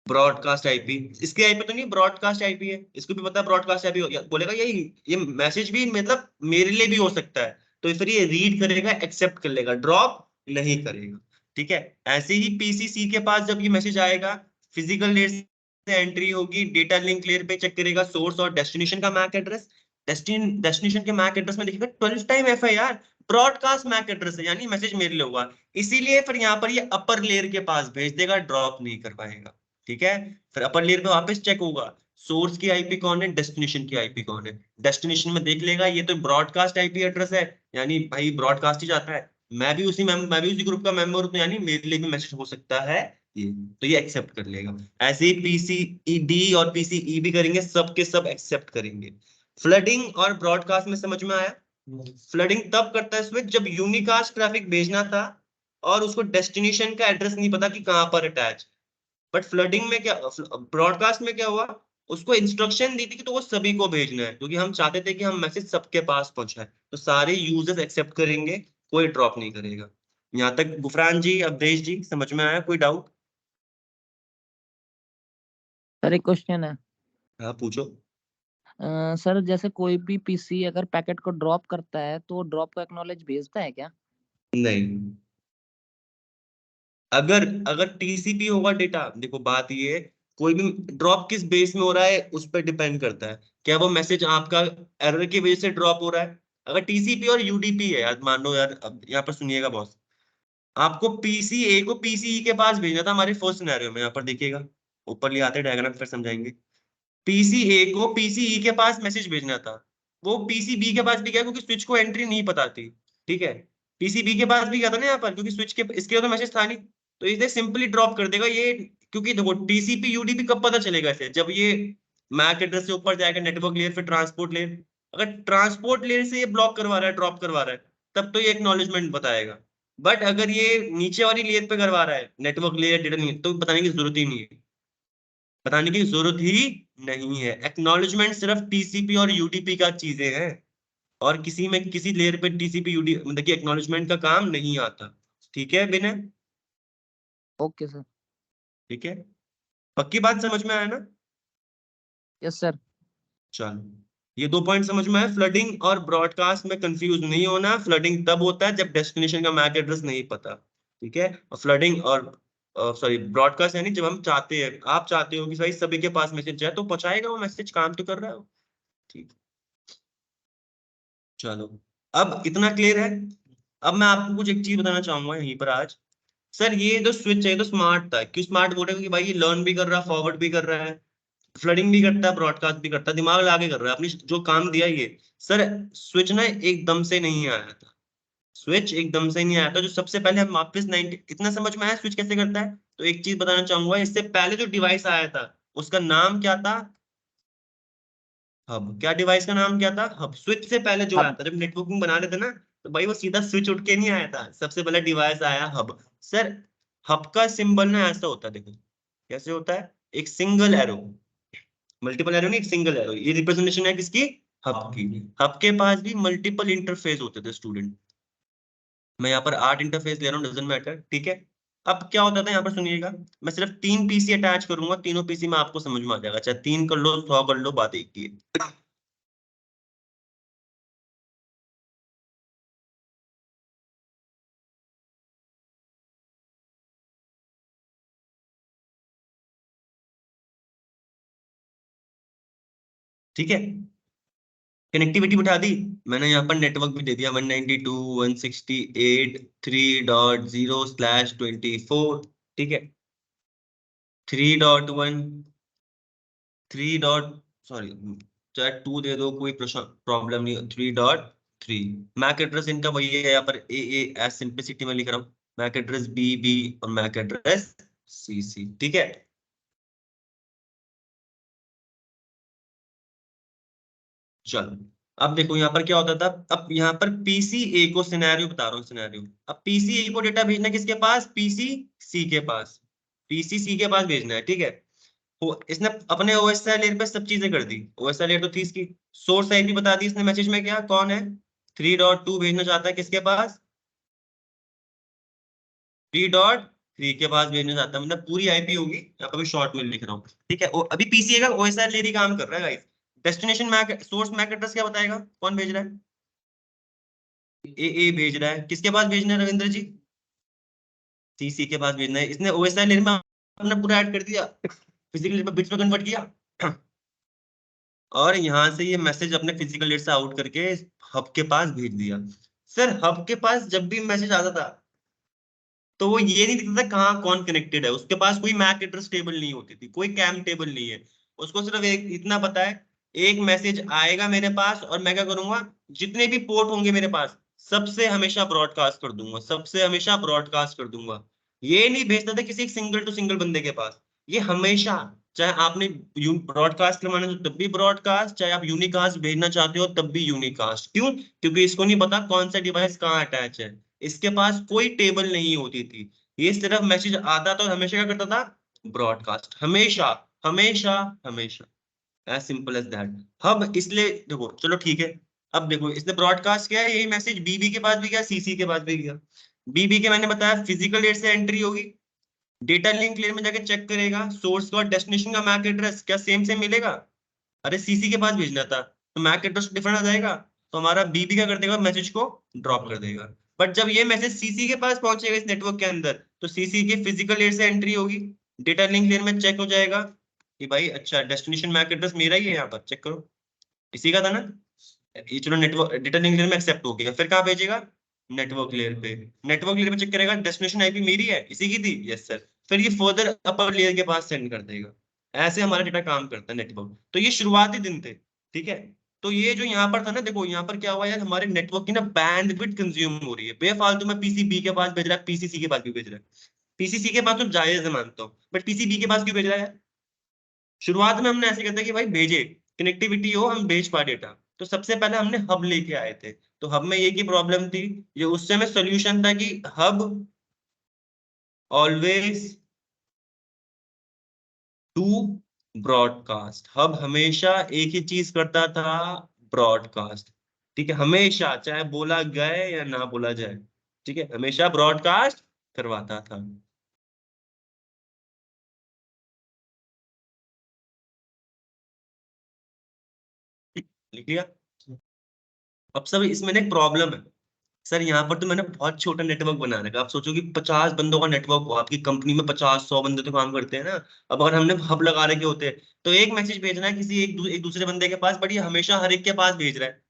ब्रॉडकास्ट आईपी। इसके आईपी तो नहीं, ब्रॉडकास्ट आईपी है, इसको भी पता है ब्रॉडकास्ट आईपी, बोलेगा ये मैसेज भी मतलब मेरे लिए भी हो सकता है, तो फिर ये रीड करेगा, एक्सेप्ट कर लेगा, ड्रॉप नहीं करेगा। ठीक है, ऐसे ही पीसीसी के पास जब ये मैसेज आएगा, फिजिकल लेयर से एंट्री होगी, डेटा लिंक लेयर पे चेक करेगा सोर्स और डेस्टिनेशन का मैक एड्रेस, डेस्टिनेशन के मैक एड्रेस में देखिएगा 12 time FIR, broadcast MAC address है, यानी मैसेज मेरे लिए होगा, इसीलिए फिर यहाँ पर ये अपर लेयर के पास भेज देगा, ड्रॉप नहीं कर पाएगा। ठीक है, फिर अपर लेयर पे वापस चेक होगा सोर्स की आईपी कौन है, डेस्टिनेशन की आईपी कौन है, डेस्टिनेशन में देख लेगा ये तो ब्रॉडकास्ट आईपी एड्रेस है, यानी भाई ब्रॉडकास्ट ही जाता है, मैं भी उसी ग्रुप का मेंबर हूं, तो यानी मेरे लिए भी मैसेज हो सकता है ये, तो ये एक्सेप्ट कर लेगा। ऐसे ही पीसीईडी और पीसीई भी करेंगे, सब के सब एक्सेप्ट करेंगे। फ्लडिंग और ब्रॉडकास्ट में समझ में आया? फ्लडिंग तब करता है स्विच जब यूनिकास्ट ट्रैफिक भेजना था और उसको डेस्टिनेशन का एड्रेस नहीं पता कि कहां पर अटैच, बट फ्लडिंग में क्या, ब्रॉडकास्ट में क्या हुआ, उसको इंस्ट्रक्शन दी थी कि तो वो सभी को भेजना है, क्योंकि हम चाहते थे कि हम मैसेज सबके पास पहुंचाए, तो सारे यूजर्स एक्सेप्ट करेंगे, कोई ड्रॉप नहीं करेगा। यहाँ तक गुफरान जी, अवधेश जी समझ में आया, कोई डाउट? सर एक क्वेश्चन है। हाँ पूछो। सर जैसे कोई भी पीसी अगर पैकेट को ड्रॉप करता है तो ड्रॉप को एक्नॉलेज भेजता है क्या? नहीं, अगर अगर टीसीपी होगा डेटा, देखो बात ये है, कोई भी ड्रॉप किस बेस में हो रहा है उस पर डिपेंड करता है, क्या वो मैसेज आपका एरर की वजह से ड्रॉप हो रहा है। अगर टीसीपी और यूडीपी है यार, मान लो यार, अब यहाँ पर सुनिएगा बॉस, आपको पीसीए को पीसीई के पास भेजना था हमारे फर्स्ट सिनेरियो में, यहाँ पर देखिएगा, ऊपर ले आते डायग्राम फिर समझाएंगे। पीसीए को पीसीई के पास मैसेज भेजना था, वो पीसीबी के पास भी गया क्योंकि स्विच को एंट्री नहीं पता थी। ठीक है, पीसीबी के पास भी गया था ना यहाँ पर, क्योंकि स्विच के इसके तो मैसेज था नहीं, तो इसे सिंपली ड्रॉप कर देगा ये, क्योंकि देखो टीसीपी यूडीपी कब पता चलेगा इसे, जब ये मैक एड्रेस से ऊपर जाएगा नेटवर्क लेयर, फिर ट्रांसपोर्ट लेयर, अगर ट्रांसपोर्ट लेयर से ये ब्लॉक करवा रहा है, ड्रॉप करवा रहा है, तब तो ये एक्नॉलेजमेंट बताएगा। बट अगर ये नीचे वाली लेयर पे करवा रहा है, नेटवर्क लेयर डेटा नहीं, तो बताने की जरूरत ही नहीं है, बताने की जरूरत ही नहीं है। एक्नॉलेजमेंट सिर्फ टीसीपी और यूडीपी का चीजें हैं, और किसी में किसी लेयर पे टीसीपी यूडी मतलब कि एक्नॉलेजमेंट का काम नहीं आता। ठीक है विनय? Okay sir. ठीक है, पक्की बात समझ में आया ना? Yes sir. चलो, ये 2 पॉइंट समझ में आए। फ्लडिंग और ब्रॉडकास्ट में कंफ्यूज नहीं होना, फ्लडिंग तब होता है जब डेस्टिनेशन का मैक एड्रेस नहीं पता। ठीक है, और फ्लडिंग और सॉरी ब्रॉडकास्ट यानी जब हम चाहते हैं, आप चाहते हो कि भाई सभी के पास मैसेज जाए, तो पहुंचाएगा वो मैसेज, काम तो कर रहा है वो। ठीक, चलो, अब इतना क्लियर है। अब मैं आपको कुछ एक चीज बताना चाहूंगा यहीं पर आज। सर ये जो स्विच है ये तो स्मार्ट था, क्यों स्मार्ट बोल रहे हो? कि भाई ये लर्न भी कर रहा है, फॉरवर्ड भी कर रहा है, फ्लडिंग भी करता है, ब्रॉडकास्ट भी करता है, दिमाग लगा के कर रहा है, अपनी जो काम दिया ये। सर स्विच ना एकदम से नहीं आया था, स्विच एकदम से नहीं आया था, जो सबसे पहले हम वापस 90 इतना समझ में आया स्विच कैसे करता है, तो एक चीज बताना चाहूंगा, इससे पहले जो डिवाइस आया था उसका नाम क्या था, हब। क्या डिवाइस का नाम क्या था? हब। स्विच से पहले जो आया अब था, जब नेटवर्किंग बना रहे थे ना, तो भाई वो सीधा स्विच उठ के नहीं आया था, सबसे पहले डिवाइस आया हब। सर हब का सिंबल ना ऐसा होता है, देखो कैसे होता है, एक सिंगल एरो, मल्टीपल एरो नहीं, एक सिंगल एरो, ये रिप्रेजेंटेशन है किसकी? हब की। हब के पास भी मल्टीपल इंटरफेस होते थे स्टूडेंट, मैं यहाँ पर 8 इंटरफेस ले रहा हूँ, डजंट मैटर। ठीक है, अब क्या होता था यहाँ पर सुनिएगा, मैं सिर्फ 3 पीसी अटैच करूंगा, तीनों पीसी में आपको समझ में आ जाएगा, चाहे 3 कर लो 100 कर लो, बात एक ही है। ठीक है, कनेक्टिविटी बिठा दी, मैंने यहाँ पर नेटवर्क भी दे दिया 192.168.3.0/24। ठीक है, 3.1 3 डॉट सॉरी, चाहे 2 दे दो, कोई प्रॉब्लम नहीं, 3.3। मैक एड्रेस इनका वही है, यहाँ पर ए एज सिंपलिसिटी में लिख रहा हूँ, मैक एड्रेस बी और मैक एड्रेस सी। ठीक है, चलो, अब देखो यहाँ पर क्या होता था, अब यहाँ पर पीसी ए को सिनेरियो बता रहा हूँ, सिनेरियो, अब पीसी ए को डेटा भेजना किसके पास? पीसी सी के पास, पीसी सी के पास भेजना है, ठीक है। इसने अपने ओएसआई लेयर पे सब चीजें कर दी, ओएसआई लेयर तो थी इसकी, सोर्स आईपी बता दी इसने मैसेज में, क्या कौन है 3.2 भेजना चाहता है किसके पास, 3.3 के पास भेजना चाहता है, मतलब पूरी आईपी होगी, यहाँ पे भी शॉर्ट में लिख रहा हूँ, ठीक है। अभी पीसी का ओएसआई लेयर ही काम कर रहा है guys. Destination MAC source MAC address क्या बताएगा, कौन भेज रहा है, ए भेज रहा है, किसके पास भेजना है रविंद्र जी, सी के पास भेजना है। इसने ओएसआई लेयर में अपना पूरा ऐड कर दिया, फिजिकल लेयर में बिट्स में कन्वर्ट किया, और यहां से ये मैसेज अपने फिजिकल लेयर से आउट करके हब के पास भेज दिया। सर हब के पास जब भी मैसेज आता था तो वो ये नहीं दिखता था कहाँ कौन कनेक्टेड है, उसके पास कोई मैक एड्रेस टेबल नहीं होती थी, कोई कैम टेबल नहीं है, उसको सिर्फ एक इतना पता है, एक मैसेज आएगा मेरे पास और मैं क्या करूंगा, जितने भी पोर्ट होंगे मेरे पास सबसे हमेशा ब्रॉडकास्ट कर दूंगा, सबसे हमेशा ब्रॉडकास्ट कर दूंगा। ये नहीं भेजता था किसी एक सिंगल टू सिंगल बंदे के पास, ये हमेशा, चाहे आपने ब्रॉडकास्ट करवाना हो तब भी ब्रॉडकास्ट, चाहे आप यूनिकास्ट भेजना चाहते हो तब भी यूनिकास्ट। क्यों? क्योंकि इसको नहीं पता कौन सा डिवाइस कहाँ अटैच है, इसके पास कोई टेबल नहीं होती थी, ये सिर्फ मैसेज आता तो हमेशा क्या करता था, ब्रॉडकास्ट, हमेशा हमेशा हमेशा, एज सिंपल एज दैट। अब इसलिए देखो, चलो ठीक है, अब देखो इसने ब्रॉडकास्ट किया है, यही मैसेज बीबी के पास भी गया, सीसी के पास भी गया। बीबी के मैंने बताया फिजिकल लेयर से एंट्री होगी, डेटा लिंक लेयर में जाके चेक करेगा सोर्स का और डेस्टिनेशन का मैक एड्रेस क्या सेम सेम मिलेगा, अरे सीसी के पास भेजना था तो मैक एड्रेस डिफरेंट आ जाएगा, तो हमारा बीबी क्या कर देगा, मैसेज को ड्रॉप कर देगा। बट जब ये मैसेज सीसी के पास पहुंचेगा इस नेटवर्क के अंदर, तो सीसी के फिजिकल लेयर से एंट्री होगी, डेटा लिंक लेयर में चेक हो जाएगा कि भाई अच्छा डेस्टिनेशन मैक एड्रेस मेरा ही है, यहाँ पर चेक करो इसी का था ना, ये चलो नेटवर्क डेटा लिंक लेयर में एक्सेप्ट हो गया, फिर कहाँ भेजेगा, नेटवर्क लेयर पे, नेटवर्क लेयर में चेक करेगा डेस्टिनेशन आईपी मेरी है, इसी की थी, यस सर, फिर ये फर्दर अपर लेयर के पास सेंड कर देगा। ऐसे हमारा डेटा काम करता है नेटवर्क। तो ये शुरुआती दिन थे, ठीक है। तो ये जो यहाँ पर था ना, देखो यहाँ पर क्या हुआ यार, हमारे नेटवर्क की ना बैंडविड्थ कंज्यूम हो रही है बेफालतू में, पीसीबी के पास भेज रहा है, पीसीसी के पास भी भेज रहा है, पीसीसी के पास तो जायज है मानता हूँ, बट पीसीबी के पास क्यों भेज रहा है। शुरुआत में हमने ऐसे कहता कि भाई भेजे, कनेक्टिविटी हो, हम भेज पा डेटा, तो सबसे पहले हमने हब लेके आए थे, तो हब में ये की प्रॉब्लम थी, ये उस समय सोल्यूशन था कि hub always to broadcast, hub हमेशा एक ही चीज करता था, ब्रॉडकास्ट, ठीक है, हमेशा चाहे बोला गए या ना बोला जाए, ठीक है, हमेशा ब्रॉडकास्ट करवाता था। लिख लिया। अब सब इसमें एक प्रॉब्लम है, सर यहाँ पर तो मैंने बहुत छोटा नेटवर्क बना रखा, आप सोचो कि 50 बंदों का नेटवर्क हो, आपकी कंपनी में 50-100 बंदे तो काम करते हैं ना। अब अगर हमने हब लगा रखे होते हैं तो एक मैसेज भेजना है किसी एक दूसरे बंदे के पास, बट ये हमेशा हर एक के पास भेज रहा है,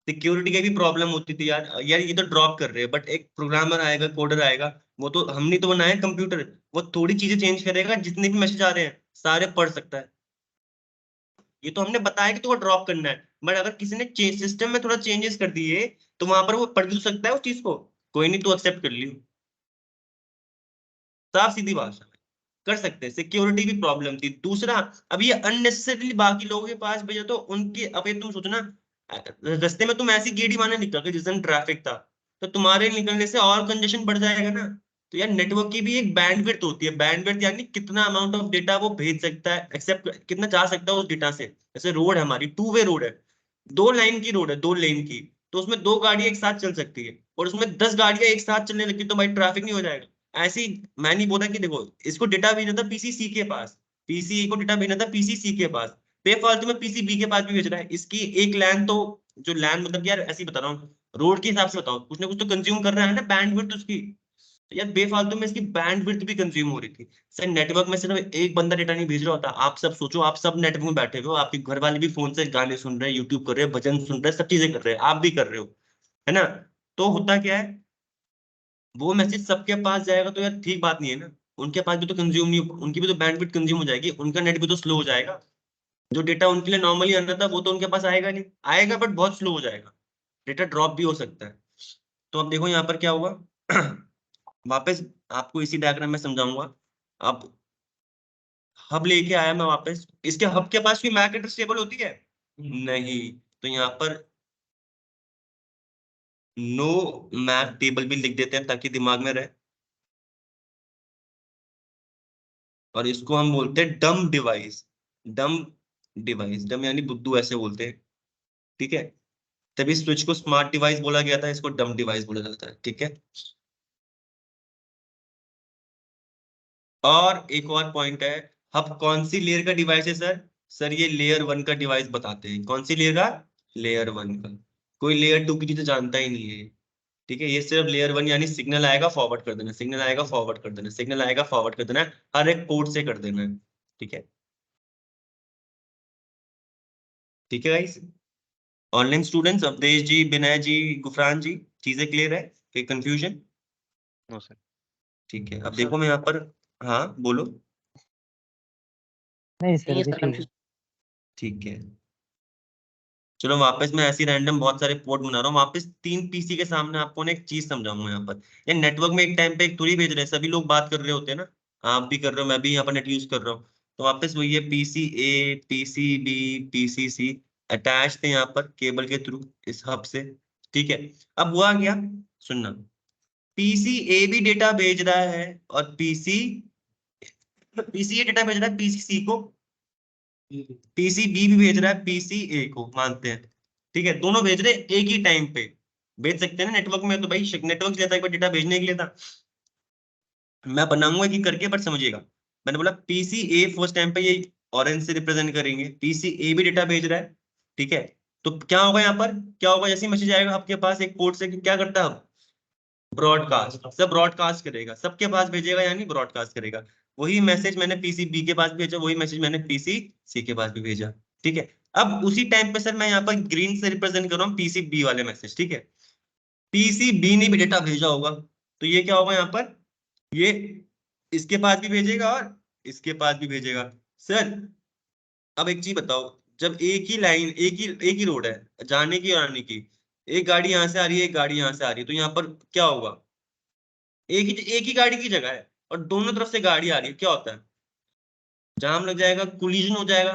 सिक्योरिटी की भी प्रॉब्लम होती थी यार, यार ये तो ड्रॉप कर रहे हैं, बट एक प्रोग्रामर आएगा, कोडर आएगा, वो तो हमने तो बनाया कंप्यूटर, वो थोड़ी चीजें चेंज करेगा, जितने भी मैसेज आ रहे हैं सारे पढ़ सकता है, ये तो हमने बताया कि तुमको ड्रॉप करना है, बट अगर किसी ने सिस्टम में थोड़ा चेंजेस कर दिए तो वहां पर वो पढ़ भी तो सकता है उस चीज को, कोई नहीं तो एक्सेप्ट कर लियो, साफ सीधी भाषा में कर सकते हैं, सिक्योरिटी की प्रॉब्लम थी। दूसरा, अब ये अननेसेसरली बाकी लोगों के पास भेजा तो उनकी, अब ये तुम सोचो ना, रास्ते में तुम ऐसी गेड़ी मारने निकल गए जिस दिन ट्रैफिक था, तो तुम्हारे निकलने से और कंजेशन बढ़ जाएगा ना। तो यार नेटवर्क की भी एक बैंडविड्थ होती है, बैंडविड्थ यानी कितना अमाउंट ऑफ डेटा वो भेज सकता है, एक्सेप्ट कितना जा सकता है उस डेटा से। जैसे रोड है हमारी, 2 वे रोड है, 2 लाइन की रोड है, 2 लेन की, तो उसमें 2 गाड़ियां एक साथ चल सकती है, और उसमें 10 गाड़ियां एक साथ चलने लगती तो भाई ट्रैफिक नहीं हो जाएगा। ऐसे ही मैं नहीं बोला कि देखो इसको डेटा भेजना था पीसीसी के पास, पीसी को डेटा भेजना था पीसीसी के पास, बेफालतू में पीसीबी के पास भी भेज रहा है। इसकी एक लैन तो, जो लैन मतलब यार ऐसे ही बता रहा हूँ, रोड के हिसाब से बताओ, कुछ ना कुछ तो कंज्यूम कर रहा है ना बैंडविड्थ उसकी, तो यार बेफालतू में इसकी बैंडविड्थ भी कंज्यूम हो रही थी। सर नेटवर्क में सिर्फ एक बंदा डेटा नहीं भेज रहा होता, आप सब सोचो, आप सब नेटवर्क में बैठे हुए हो, आपके घर वाले भी फोन से गाने सुन रहे हैं, यूट्यूब कर रहे हैं, भजन सुन रहे हैं, सब चीजें कर रहे हैं, आप भी कर रहे हो, है ना। तो होता क्या है, वो मैसेज सबके पास जाएगा तो यार ठीक बात नहीं है ना, उनके पास भी तो कंज्यूम नहीं, उनकी भी तो बैंडविड्थ कंज्यूम हो जाएगी, उनका नेट भी तो स्लो हो जाएगा, जो डेटा उनके लिए नॉर्मली आना था वो तो उनके पास आएगा नहीं, आएगा बट बहुत स्लो हो जाएगा, डेटा ड्रॉप भी हो सकता है। तो अब देखो यहाँ पर क्या हुआ, वापस आपको इसी डायग्राम में समझाऊंगा। अब हब लेके आया मैं वापस, इसके हब के पास भी मैक एड्रेस टेबल होती है नहीं, तो यहाँ पर नो मैक टेबल भी लिख देते हैं ताकि दिमाग में रहे। और इसको हम बोलते हैं डम डिवाइस। डम डिवाइस, डम यानी बुद्धू ऐसे बोलते हैं, ठीक है। तभी स्विच को स्मार्ट डिवाइस बोला गया था, इसको डम डिवाइस बोला जाता है, ठीक है। और एक और पॉइंट है, हब कौन सी लेयर का डिवाइस है सर? सर ये लेयर 1 का डिवाइस बताते हैं। कौन सी लेयर का? लेयर 1 का। कोई लेयर 2 की चीज जानता ही नहीं है, ठीक है। ये सिर्फ लेयर 1 यानी सिग्नल आएगा फॉरवर्ड कर देना, सिग्नल आएगा फॉरवर्ड कर देना, सिग्नल आएगा फॉरवर्ड कर देना, हर एक पोर्ट से कर देना है, ठीक है। ठीक है गाइस। ऑनलाइन स्टूडेंट्स, अवधेश जी, विनय जी, गुफरान जी, चीजें क्लियर है? कोई कंफ्यूजन? No sir. ठीक है, अब देखो मैं यहाँ पर, हाँ बोलो। नहीं नहीं है सर, सर, अभी ठीक है। ठीक है, चलो वापस मैं ऐसी रैंडम बहुत सारे पोर्ट बना रहा हूँ। वापस 3 पीसी के सामने आपको ना एक चीज समझाऊंगा यहाँ पर। ये नेटवर्क में एक टाइम पे एक थोड़ी भेज रहे हैं, सभी लोग बात कर रहे होते हैं ना, आप भी कर रहे हो, मैं भी यहाँ पर नेट यूज कर रहा हूँ। तो वापस वही है, पीसी ए, पीसी बी, पीसी सी अटैच थे यहाँ पर केबल के थ्रू इस हब से, ठीक है। अब हुआ क्या, सुनना, पीसी ए भी डेटा भेज रहा है और पीसी पीसी ए डेटा भेज रहा है पीसी सी को, पीसी बी भी भेज रहा है पीसी ए को, मानते हैं, ठीक है। दोनों भेज रहे हैं एक ही टाइम पे, भेज सकते हैं ना नेटवर्क में, तो भाई नेटवर्क लेता है एक बार डेटा भेजने के लिए था। मैं बनाऊंगा कि करके, पर समझिएगा, मैंने बोला पीसी ए फर्स्ट टाइम पे ये ऑरेंज से रिप्रेजेंट करेंगे, पीसी ए भी डेटा भेज रहा है, ठीक है। तो क्या होगा यहाँ पर, क्या होगा, जैसे मैसेज आएगा आपके पास एक पोर्ट से, क्या करता है, ब्रॉडकास्ट, सब ब्रॉडकास्ट करेगा, सबके पास भेजेगा यानी ब्रॉडकास्ट करेगा। वही मैसेज मैंने पीसी बी के पास भेजा, वही मैसेज मैंने पीसी सी के पास भी भेजा, ठीक है। अब उसी टाइम पे सर मैं यहाँ पर ग्रीन से रिप्रेजेंट कर रहा हूँ पीसी बी वाले मैसेज, ठीक है। पीसी बी ने भी डेटा भेजा होगा, तो ये क्या होगा यहाँ पर, ये इसके पास भी भेजेगा और इसके पास भी भेजेगा। सर अब एक चीज बताओ, जब एक ही लाइन, एक ही रोड है जाने की और आने की, एक गाड़ी यहाँ से आ रही है, एक गाड़ी यहाँ से आ रही है, तो यहाँ पर क्या होगा, एक ही गाड़ी की जगह है और दोनों तरफ से गाड़ी आ रही है, क्या होता है, जाम लग जाएगा, कोलिजन हो जाएगा।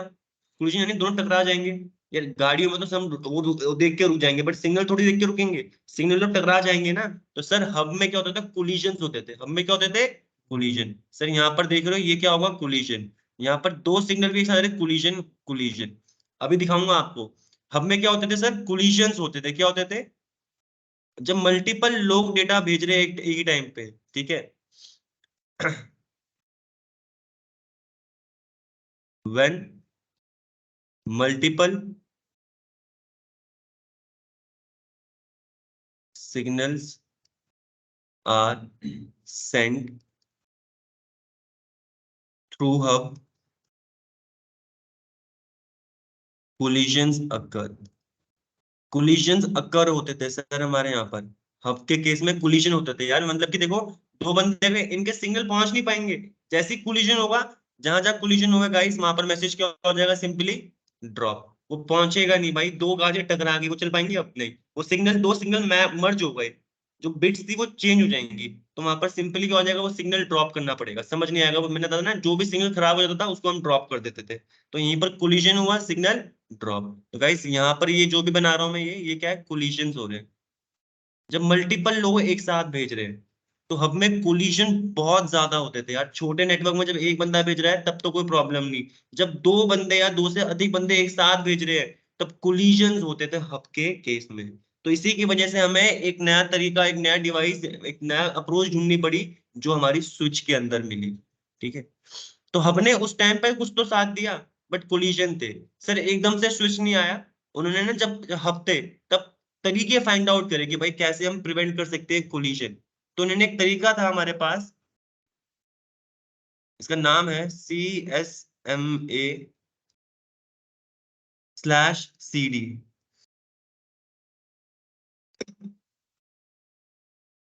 कोलिजन यानी दोनों टकरा जाएंगे। यार गाड़ियों में तो सब वो देख के रुक जाएंगे, बट सिग्नल थोड़ी देख के रुकेंगे, सिग्नल तो टकरा जाएंगे ना। तो सर हब में क्या होता था, कोलिजन होते थे, हब में क्या होते थे, कोलिजन। सर यहाँ पर देख रहे हो ये क्या होगा, कोलिजन। यहाँ पर दो सिग्नल भी एक साथ कोलिजन, कोलिजन। अभी दिखाऊंगा आपको। हब में क्या होते थे सर, कोलिजन होते थे। क्या होते थे, जब मल्टीपल लोग डेटा भेज रहे हैं एक ही टाइम पे, ठीक है। when multiple signals are sent through hub, collisions occur। collisions occur होते थे सर हमारे यहाँ पर, हब के केस में collision होते थे यार, मतलब कि देखो दो बंदे में इनके सिग्नल पहुंच नहीं पाएंगे, जैसे ही collision होगा, जहां जहां collision होगा गाइस वहां पर मैसेज क्या हो जाएगा, सिंपली ड्रॉप। वो पहुंचेगा नहीं भाई, दो गाड़ियां टकरा गई, वो चल पाएंगे अब नहीं, वो सिग्नल, दो सिग्नल मर्ज हो गए, जो बिट्स थी वो चेंज हो जाएंगी, तो वहां पर सिंपली क्या हो जाएगा, वो सिग्नल ड्रॉप करना पड़ेगा। समझ नहीं आएगा, वो मैंने बताया ना, जो भी सिग्नल खराब हो जाता था उसको हम ड्रॉप कर देते थे, तो यहीं पर कोलिजन हुआ, सिग्नल ड्रॉप। तो गाइस यहाँ पर ये जो भी बना रहा हूं मैं, ये क्या है, कोलिजन हो रहे हैं। जब मल्टीपल लोग एक साथ भेज रहे हैं तो हब में कोलिजन बहुत ज्यादा होते थे यार। छोटे नेटवर्क में जब एक बंदा भेज रहा है तब तो कोई प्रॉब्लम नहीं, जब दो बंदे या दो से अधिक बंदे एक साथ भेज रहे हैं तब कोलिजन होते थे हब के केस में। तो इसी की वजह से हमें एक नया तरीका, एक नया डिवाइस, एक नया अप्रोच ढूंढनी पड़ी, जो हमारी स्विच के अंदर मिली, ठीक है। तो हब ने उस टाइम पे कुछ तो साथ दिया, बट कोलिजन थे सर, एकदम से स्विच नहीं आया। उन्होंने ना जब हब थे तब तरीके फाइंड आउट करे कि भाई कैसे हम प्रिवेंट कर सकते हैं कोलिजन। तो उन्होंने एक तरीका था हमारे पास, इसका नाम है CSMA/CD।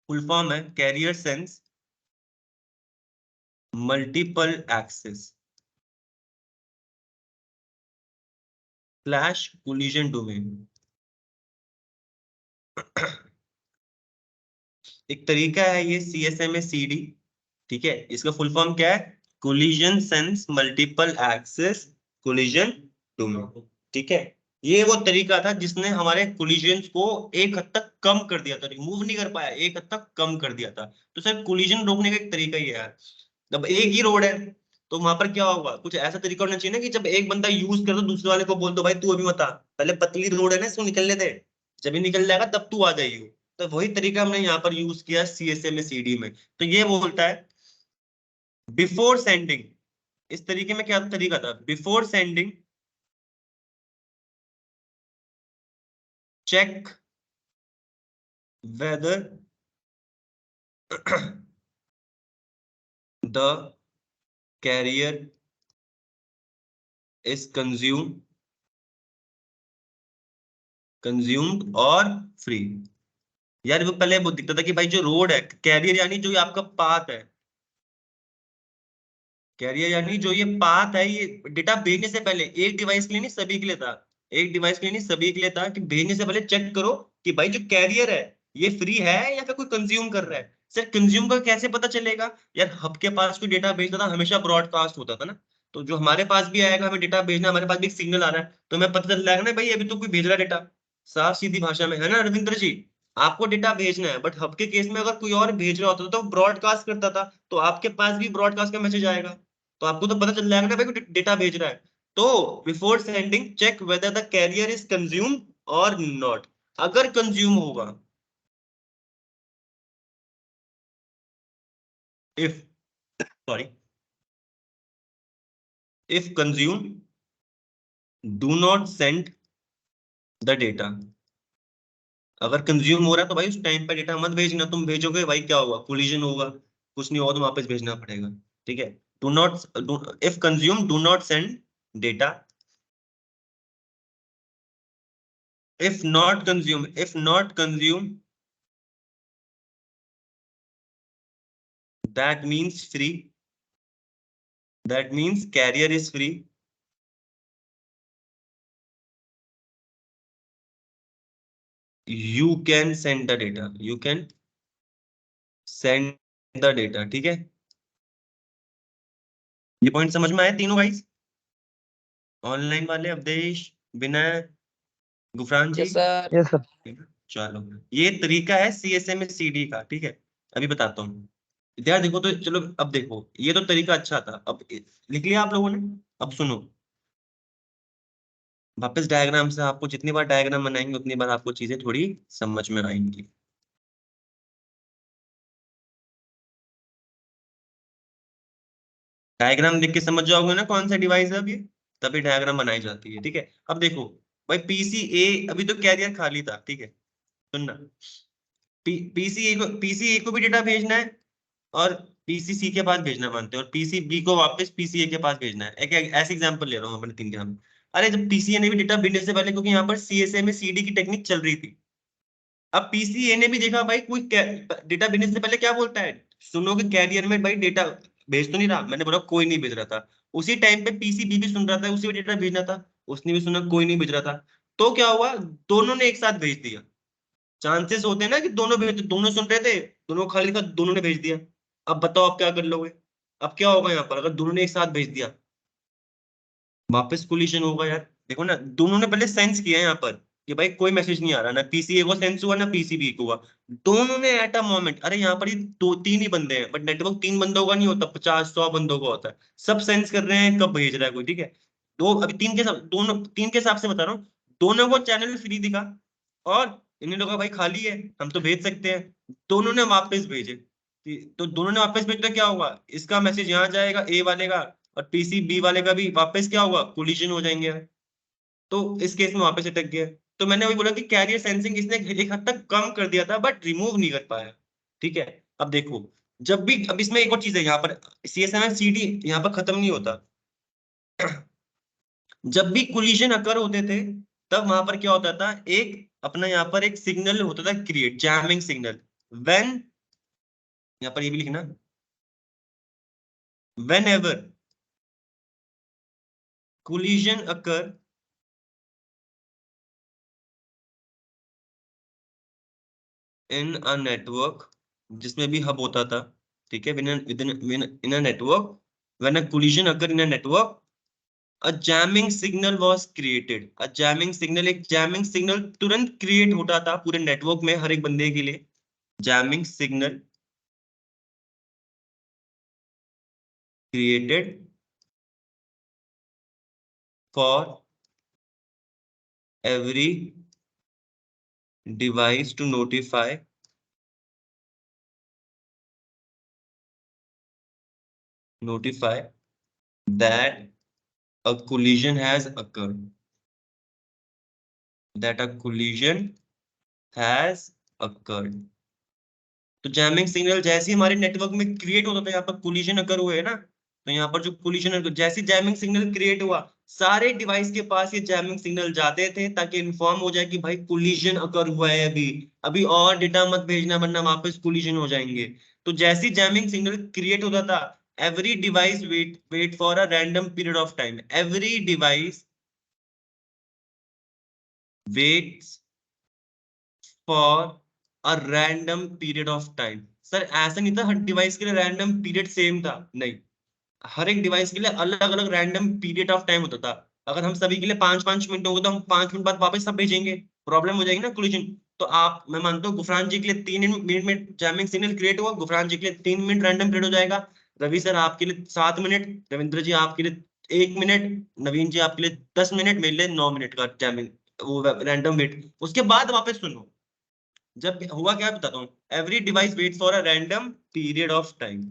फुल फॉर्म है carrier sense multiple access slash collision domain. एक तरीका है ये CSMA/CD, ठीक है। इसका फुल फॉर्म क्या है, collision sense multiple access collision domain, ठीक है। ये वो तरीका था जिसने हमारे कोलिजन को एक हद तक कम कर दिया था, रिमूव नहीं कर पाया, एक हद तक कम कर दिया था। तो सर कोलिजन रोकने का एक तरीका ही है यार। अब एक ही रोड है, तो वहां पर क्या होगा, कुछ ऐसा तरीका होना चाहिए ना कि जब एक बंदा यूज करे तो दूसरे वाले को बोल दो भाई तू अभी मत आ, पहले पतली रोड है ना इसको निकलने दे, जब ही निकल जाएगा तब तू आ जाइयो। तो वही तरीका हमने यहाँ पर यूज किया CSMA CD में। तो ये बोलता है बिफोर सेंडिंग, इस तरीके में क्या तरीका था, before sending check whether the carrier is consumed or free। यार वो पहले वो दिखता था कि भाई जो रोड है, कैरियर यानी जो ये आपका पाथ है, कैरियर यानी जो ये पाथ है, ये डेटा भेजने से पहले एक डिवाइस के लिए नहीं सभी के लिए था, एक डिवाइस के लिए नहीं सभी के लिए था कि भेजने से पहले चेक करो कि भाई जो कैरियर है ये फ्री है या फिर कोई कंज्यूम कर रहा है। सर कंज्यूम का कैसे पता चलेगा, यार हब के पास कोई डेटा भेजना था हमेशा ब्रॉडकास्ट होता था ना, तो जो हमारे पास भी आएगा हमें डेटा भेजना, हमारे पास भी एक सिग्नल आ रहा है तो हमें पता चल जाएगा ना भाई अभी तो कोई भेज रहा है डेटा, साफ सीधी भाषा में है ना रविंद्र जी। आपको डेटा भेजना है, बट हब के केस में अगर कोई और भेज रहा होता तो ब्रॉडकास्ट करता था, तो आपके पास भी ब्रॉडकास्ट का मैसेज आएगा, तो आपको तो पता चल जाएगा ना भाई कोई डेटा भेज रहा है। तो before sending check whether the carrier is consume और नॉट, अगर कंज्यूम होगा, if sorry if consume do not send the data, अगर कंज्यूम हो रहा है तो भाई उस टाइम पे डेटा मत भेजना, तुम भेजोगे भाई क्या होगा, कोलिजन होगा, कुछ नहीं होगा तो वापस भेजना पड़ेगा। ठीक है, do not if consume do not send data, if not consume that means free, that means carrier is free, you can send the data, you can send the data। ठीक है, ये पॉइंट समझ में आए तीनों गाइस, ऑनलाइन वाले Avdhesh, Vinay, Gufran ji. Yes sir. Yes sir. ठीक है, चलो ये तरीका है CSMA CD का। ठीक है, अभी बताता हूँ यार, देखो तो चलो अब देखो, ये तो तरीका अच्छा था, अब लिख लिया आप लोगों ने, अब सुनो वापस डायग्राम से, आपको जितनी बार डायग्राम बनाएंगे उतनी बार आपको चीजें थोड़ी समझ में आएंगी। डायग्राम देख के समझ जाओगे ना कौन सा डिवाइस है अब ये, तभी डायग्राम बनाई जाती है। ठीक है, अब देखो भाई PCA अभी तो कैरियर खाली था। ठीक है, सुनना, PCA को भी डेटा भेजना है और PCC के पास भेजना मानते हैं, और PCB को वापस PCA के पास भेजना है। एक ऐसे एग्जांपल ले रहा हूँ अपने तीन के हम। अरे जब PCA ने भी डेटा भेजने से पहले, क्योंकि यहाँ पर CSMA CD की टेक्निक चल रही थी, अब PCA ने भी देखा भाई कोई डेटा भेजने से पहले क्या बोलता है, सुनो कि कैरियर में भाई डेटा भेज तो नहीं रहा, मैंने बोला कोई नहीं भेज रहा था, उसी टाइम पे PCB भी सुन रहा था, उसी डेटा भेजना था, उसने भी सुना कोई नहीं भेज रहा था, तो क्या हुआ, दोनों ने एक साथ भेज दिया। चांसेस होते हैं ना कि दोनों भेज, दोनों सुन रहे थे, दोनों खाली था, दोनों ने भेज दिया। अब बताओ आप क्या कर लोगे, अब क्या होगा यहाँ पर अगर दोनों ने एक साथ भेज दिया, वापस कोलिशन होगा यार। देखो ना, दोनों ने पहले सेंस किया है यहाँ पर कि भाई कोई मैसेज नहीं आ रहा, ना PCA को सेंस हुआ ना PCB को हुआ, दोनों ने एट अ मोमेंट, अरे यहाँ पर ये दो तीन ही बंदे हैं, बट नेटवर्क तीन बंदों का नहीं होता, 50-100 बंदों का होता है, सब सेंस कर रहे हैं कब भेज रहा है कोई। ठीक है, दो अभी दोनों तीन के हिसाब से बता रहा हूँ, दोनों को चैनल फ्री दिखा और इन्हें लोग भाई खाली है हम तो भेज सकते हैं, दोनों ने वापस भेजे, तो दोनों ने वापस भेजा, क्या होगा, इसका मैसेज यहाँ जाएगा A वाले का, और PCB वाले का भी वापस क्या होगा, कोलिजन हो जाएंगे, तो इस केस में वापस अटक गया। तो मैंने वही बोला कि कैरियर सेंसिंग इसने एक हद तक कम कर दिया था बट रिमूव नहीं कर पाया। ठीक है, अब देखो, जब भी, अब इसमें एक और चीज है यहाँ पर, CSMA CD यहाँ पर खत्म नहीं होता, जब भी कोलिजन अकर होते थे तब वहां पर क्या होता था, एक अपना यहाँ पर एक सिग्नल होता था क्रिएट, जैमिंग सिग्नल, व्हेन, यहाँ पर ये भी लिखना, when ever collision occur in a network, जिसमें भी हब होता था, ठीक है, in a network, when a collision occur in a network, a jamming signal was created, a jamming signal, एक jamming signal तुरंत क्रिएट होता था पूरे नेटवर्क में हर एक बंदे के लिए, jamming signal created for every device to notify that a collision has occurred. That a collision has occurred. तो जैमिंग सिग्नल जैसे ही हमारे नेटवर्क में क्रिएट होता था, यहाँ पर कोलिजन अगर हुए ना, तो यहाँ पर जो कोलिजन जैसे जैमिंग सिग्नल क्रिएट हुआ, सारे डिवाइस के पास ये जैमिंग सिग्नल जाते थे ताकि इन्फॉर्म हो जाए कि भाई कोलिजन अकर हुआ है, अभी और डेटा मत भेजना वरना वापस कोलिजन हो जाएंगे। तो जैसी जैमिंग सिग्नल क्रिएट होता था, every device wait for a random period of time. Every device waits for a random period of time. Sir ऐसा नहीं था हर डिवाइस के लिए रैंडम पीरियड सेम था, नहीं, हर एक डिवाइस के लिए अलग अलग रैंडम पीरियड ऑफ टाइम होता था। अगर हम सभी के लिए 5-5 मिनट होंगे तो हम 5 मिनट बाद वापस सब भेजेंगे, प्रॉब्लम हो जाएगी ना कोलिजन। तो आप, मैं मानता हूँ गुफरान जी के लिए 3 मिनट में जैमिंग सिग्नल क्रिएट हुआ, गुफरान जी के लिए 3 मिनट रैंडम पीरियड हो जाएगा, रवि सर आपके लिए 7 मिनट, रविंद्र जी आपके लिए 1 मिनट, नवीन जी आपके लिए 10 मिनट, मेरे लिए 9 मिनट का जैमिंग वो रैंडम वेट। उसके बाद वापस सुनो, जब हुआ क्या बताता हूँ, every device wait for a random period of time.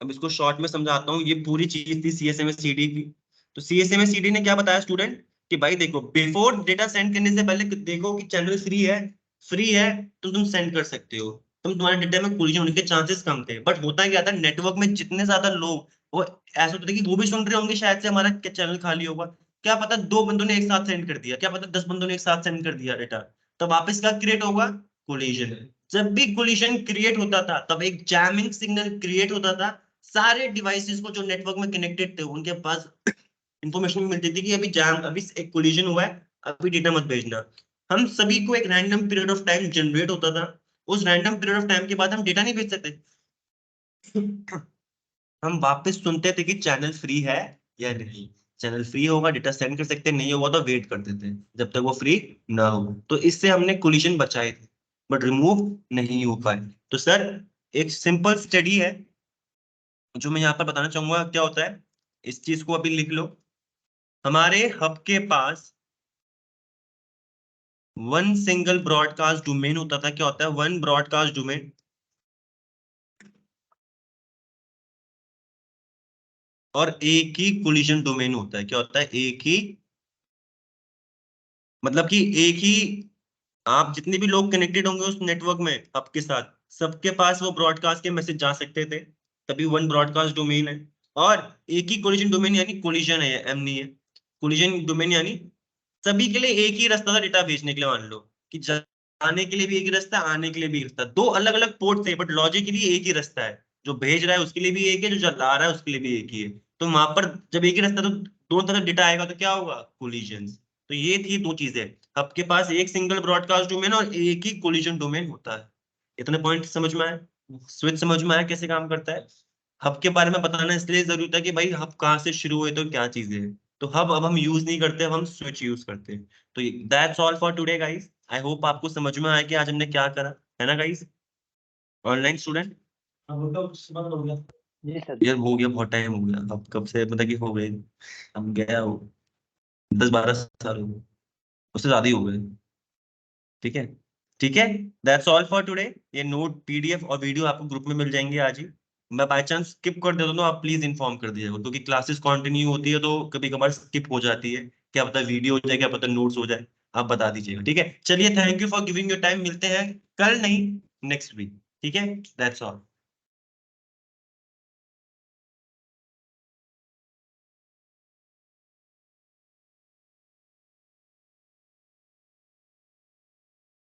अब इसको शॉर्ट में समझाता हूँ, ये पूरी चीज थी CSMA-CD की। तो CSMA-CD ने क्या बताया स्टूडेंट कि भाई देखो, बिफोर डेटा सेंड करने से पहले देखो कि चैनल फ्री है तो तुम सेंड कर सकते हो, तुम्हारे डेटा में कोलिजन होने के चांसेस कम थे। बट होता क्या था, नेटवर्क में जितने ज्यादा लोग, वो ऐसा होता था कि वो भी सुन रहे होंगे, शायद से हमारा चैनल खाली होगा, क्या पता 2 बंदों ने एक साथ सेंड कर दिया, क्या पता 10 बंदों ने एक साथ सेंड कर दिया डेटा, तो वापस क्या क्रिएट होगा, कोलिजन। जब भी कोलिजन क्रिएट होता था तब एक जैमिंग सिग्नल क्रिएट होता था, सारे डिवाइसेस को जो नेटवर्क में कनेक्टेड थे उनके पास इंफॉर्मेशन मिलती थी कि अभी एक कोलिजन हुआ है, अभी डेटा मत भेजना। हम सभी को एक random period of time generate होता था, उस रैंडम पीरियड ऑफ टाइम के बाद हम डेटा नहीं भेज सकते हम वापस सुनते थे कि चैनल फ्री है या नहीं, चैनल फ्री होगा डेटा सेंड कर सकते, नहीं होगा तो वेट करते थे जब तक वो फ्री ना हो। तो इससे हमने कोलिजन बचाए थे, बट रिमूव नहीं हो पाए। तो सर एक सिंपल स्टडी है जो मैं यहाँ पर बताना चाहूंगा, क्या होता है, इस चीज को अभी लिख लो। हमारे हब के पास वन सिंगल ब्रॉडकास्ट डोमेन होता था। क्या होता है, वन ब्रॉडकास्ट डोमेन, और एक ही कोलिजन डोमेन होता है। क्या होता है, एक ही, मतलब कि एक ही, आप जितने भी लोग कनेक्टेड होंगे उस नेटवर्क में हब के साथ, सबके पास वो ब्रॉडकास्ट के मैसेज जा सकते थे, तभी वन ब्रॉडकास्ट डोमेन है। और एक ही कोलिजन डोमेन यानी कोलिजन है, एम नहीं है, कोलिजन डोमेन यानी सभी के लिए एक ही रास्ता था डेटा भेजने के लिए। मान लो कि जाने के लिए भी एक ही रास्ता, आने के लिए भी एक रास्ता, दो अलग अलग पोर्ट थे बट लॉजिक के लिए एक ही रास्ता है, जो भेज रहा है उसके लिए भी एक है, जो ला रहा है उसके लिए भी एक ही है। तो वहां पर जब एक ही रास्ता, तो दोनों तरफ डेटा आएगा तो क्या होगा, कोलिजन। तो ये थी दो चीजें, आपके पास एक सिंगल ब्रॉडकास्ट डोमेन और एक ही कोलिजन डोमेन होता है। इतने पॉइंट समझ में आए, स्विच समझ में आया कैसे काम करता है। हब के बारे में बताना इसलिए जरूरी था कि भाई हब कहाँ से शुरू हुए तो क्या चीजें हैं। तो हब अब हम यूज नहीं करते, अब हम स्विच यूज करते हैं। तो that's all for today guys. I hope आपको समझ में आया कि आज हमने क्या करा, है ना गाइस, ऑनलाइन स्टूडेंट। अब उनका कुछ बंद हो गया। जी सर। यार हो गया, बहुत टाइम हो गया, अब कब से मतलब कि हो गए, हम गया हो 10-12 साल हो गए, उससे ज्यादा ही हो गए। ठीक है, ठीक है, दैट्स ऑल फॉर टुडे। ये नोट PDF और वीडियो आपको ग्रुप में मिल जाएंगे आज ही। मैं बाय चांस स्किप कर देता हूँ तो आप प्लीज इन्फॉर्म कर दीजिएगा, क्योंकि क्लासेस कंटिन्यू होती है तो कभी कभार स्किप हो जाती है, क्या पता वीडियो हो जाए, क्या पता नोट्स हो जाए, आप बता दीजिएगा। ठीक है, चलिए, thank you for giving your time, मिलते हैं कल नहीं, नेक्स्ट वीक। ठीक है, दैट्स ऑल।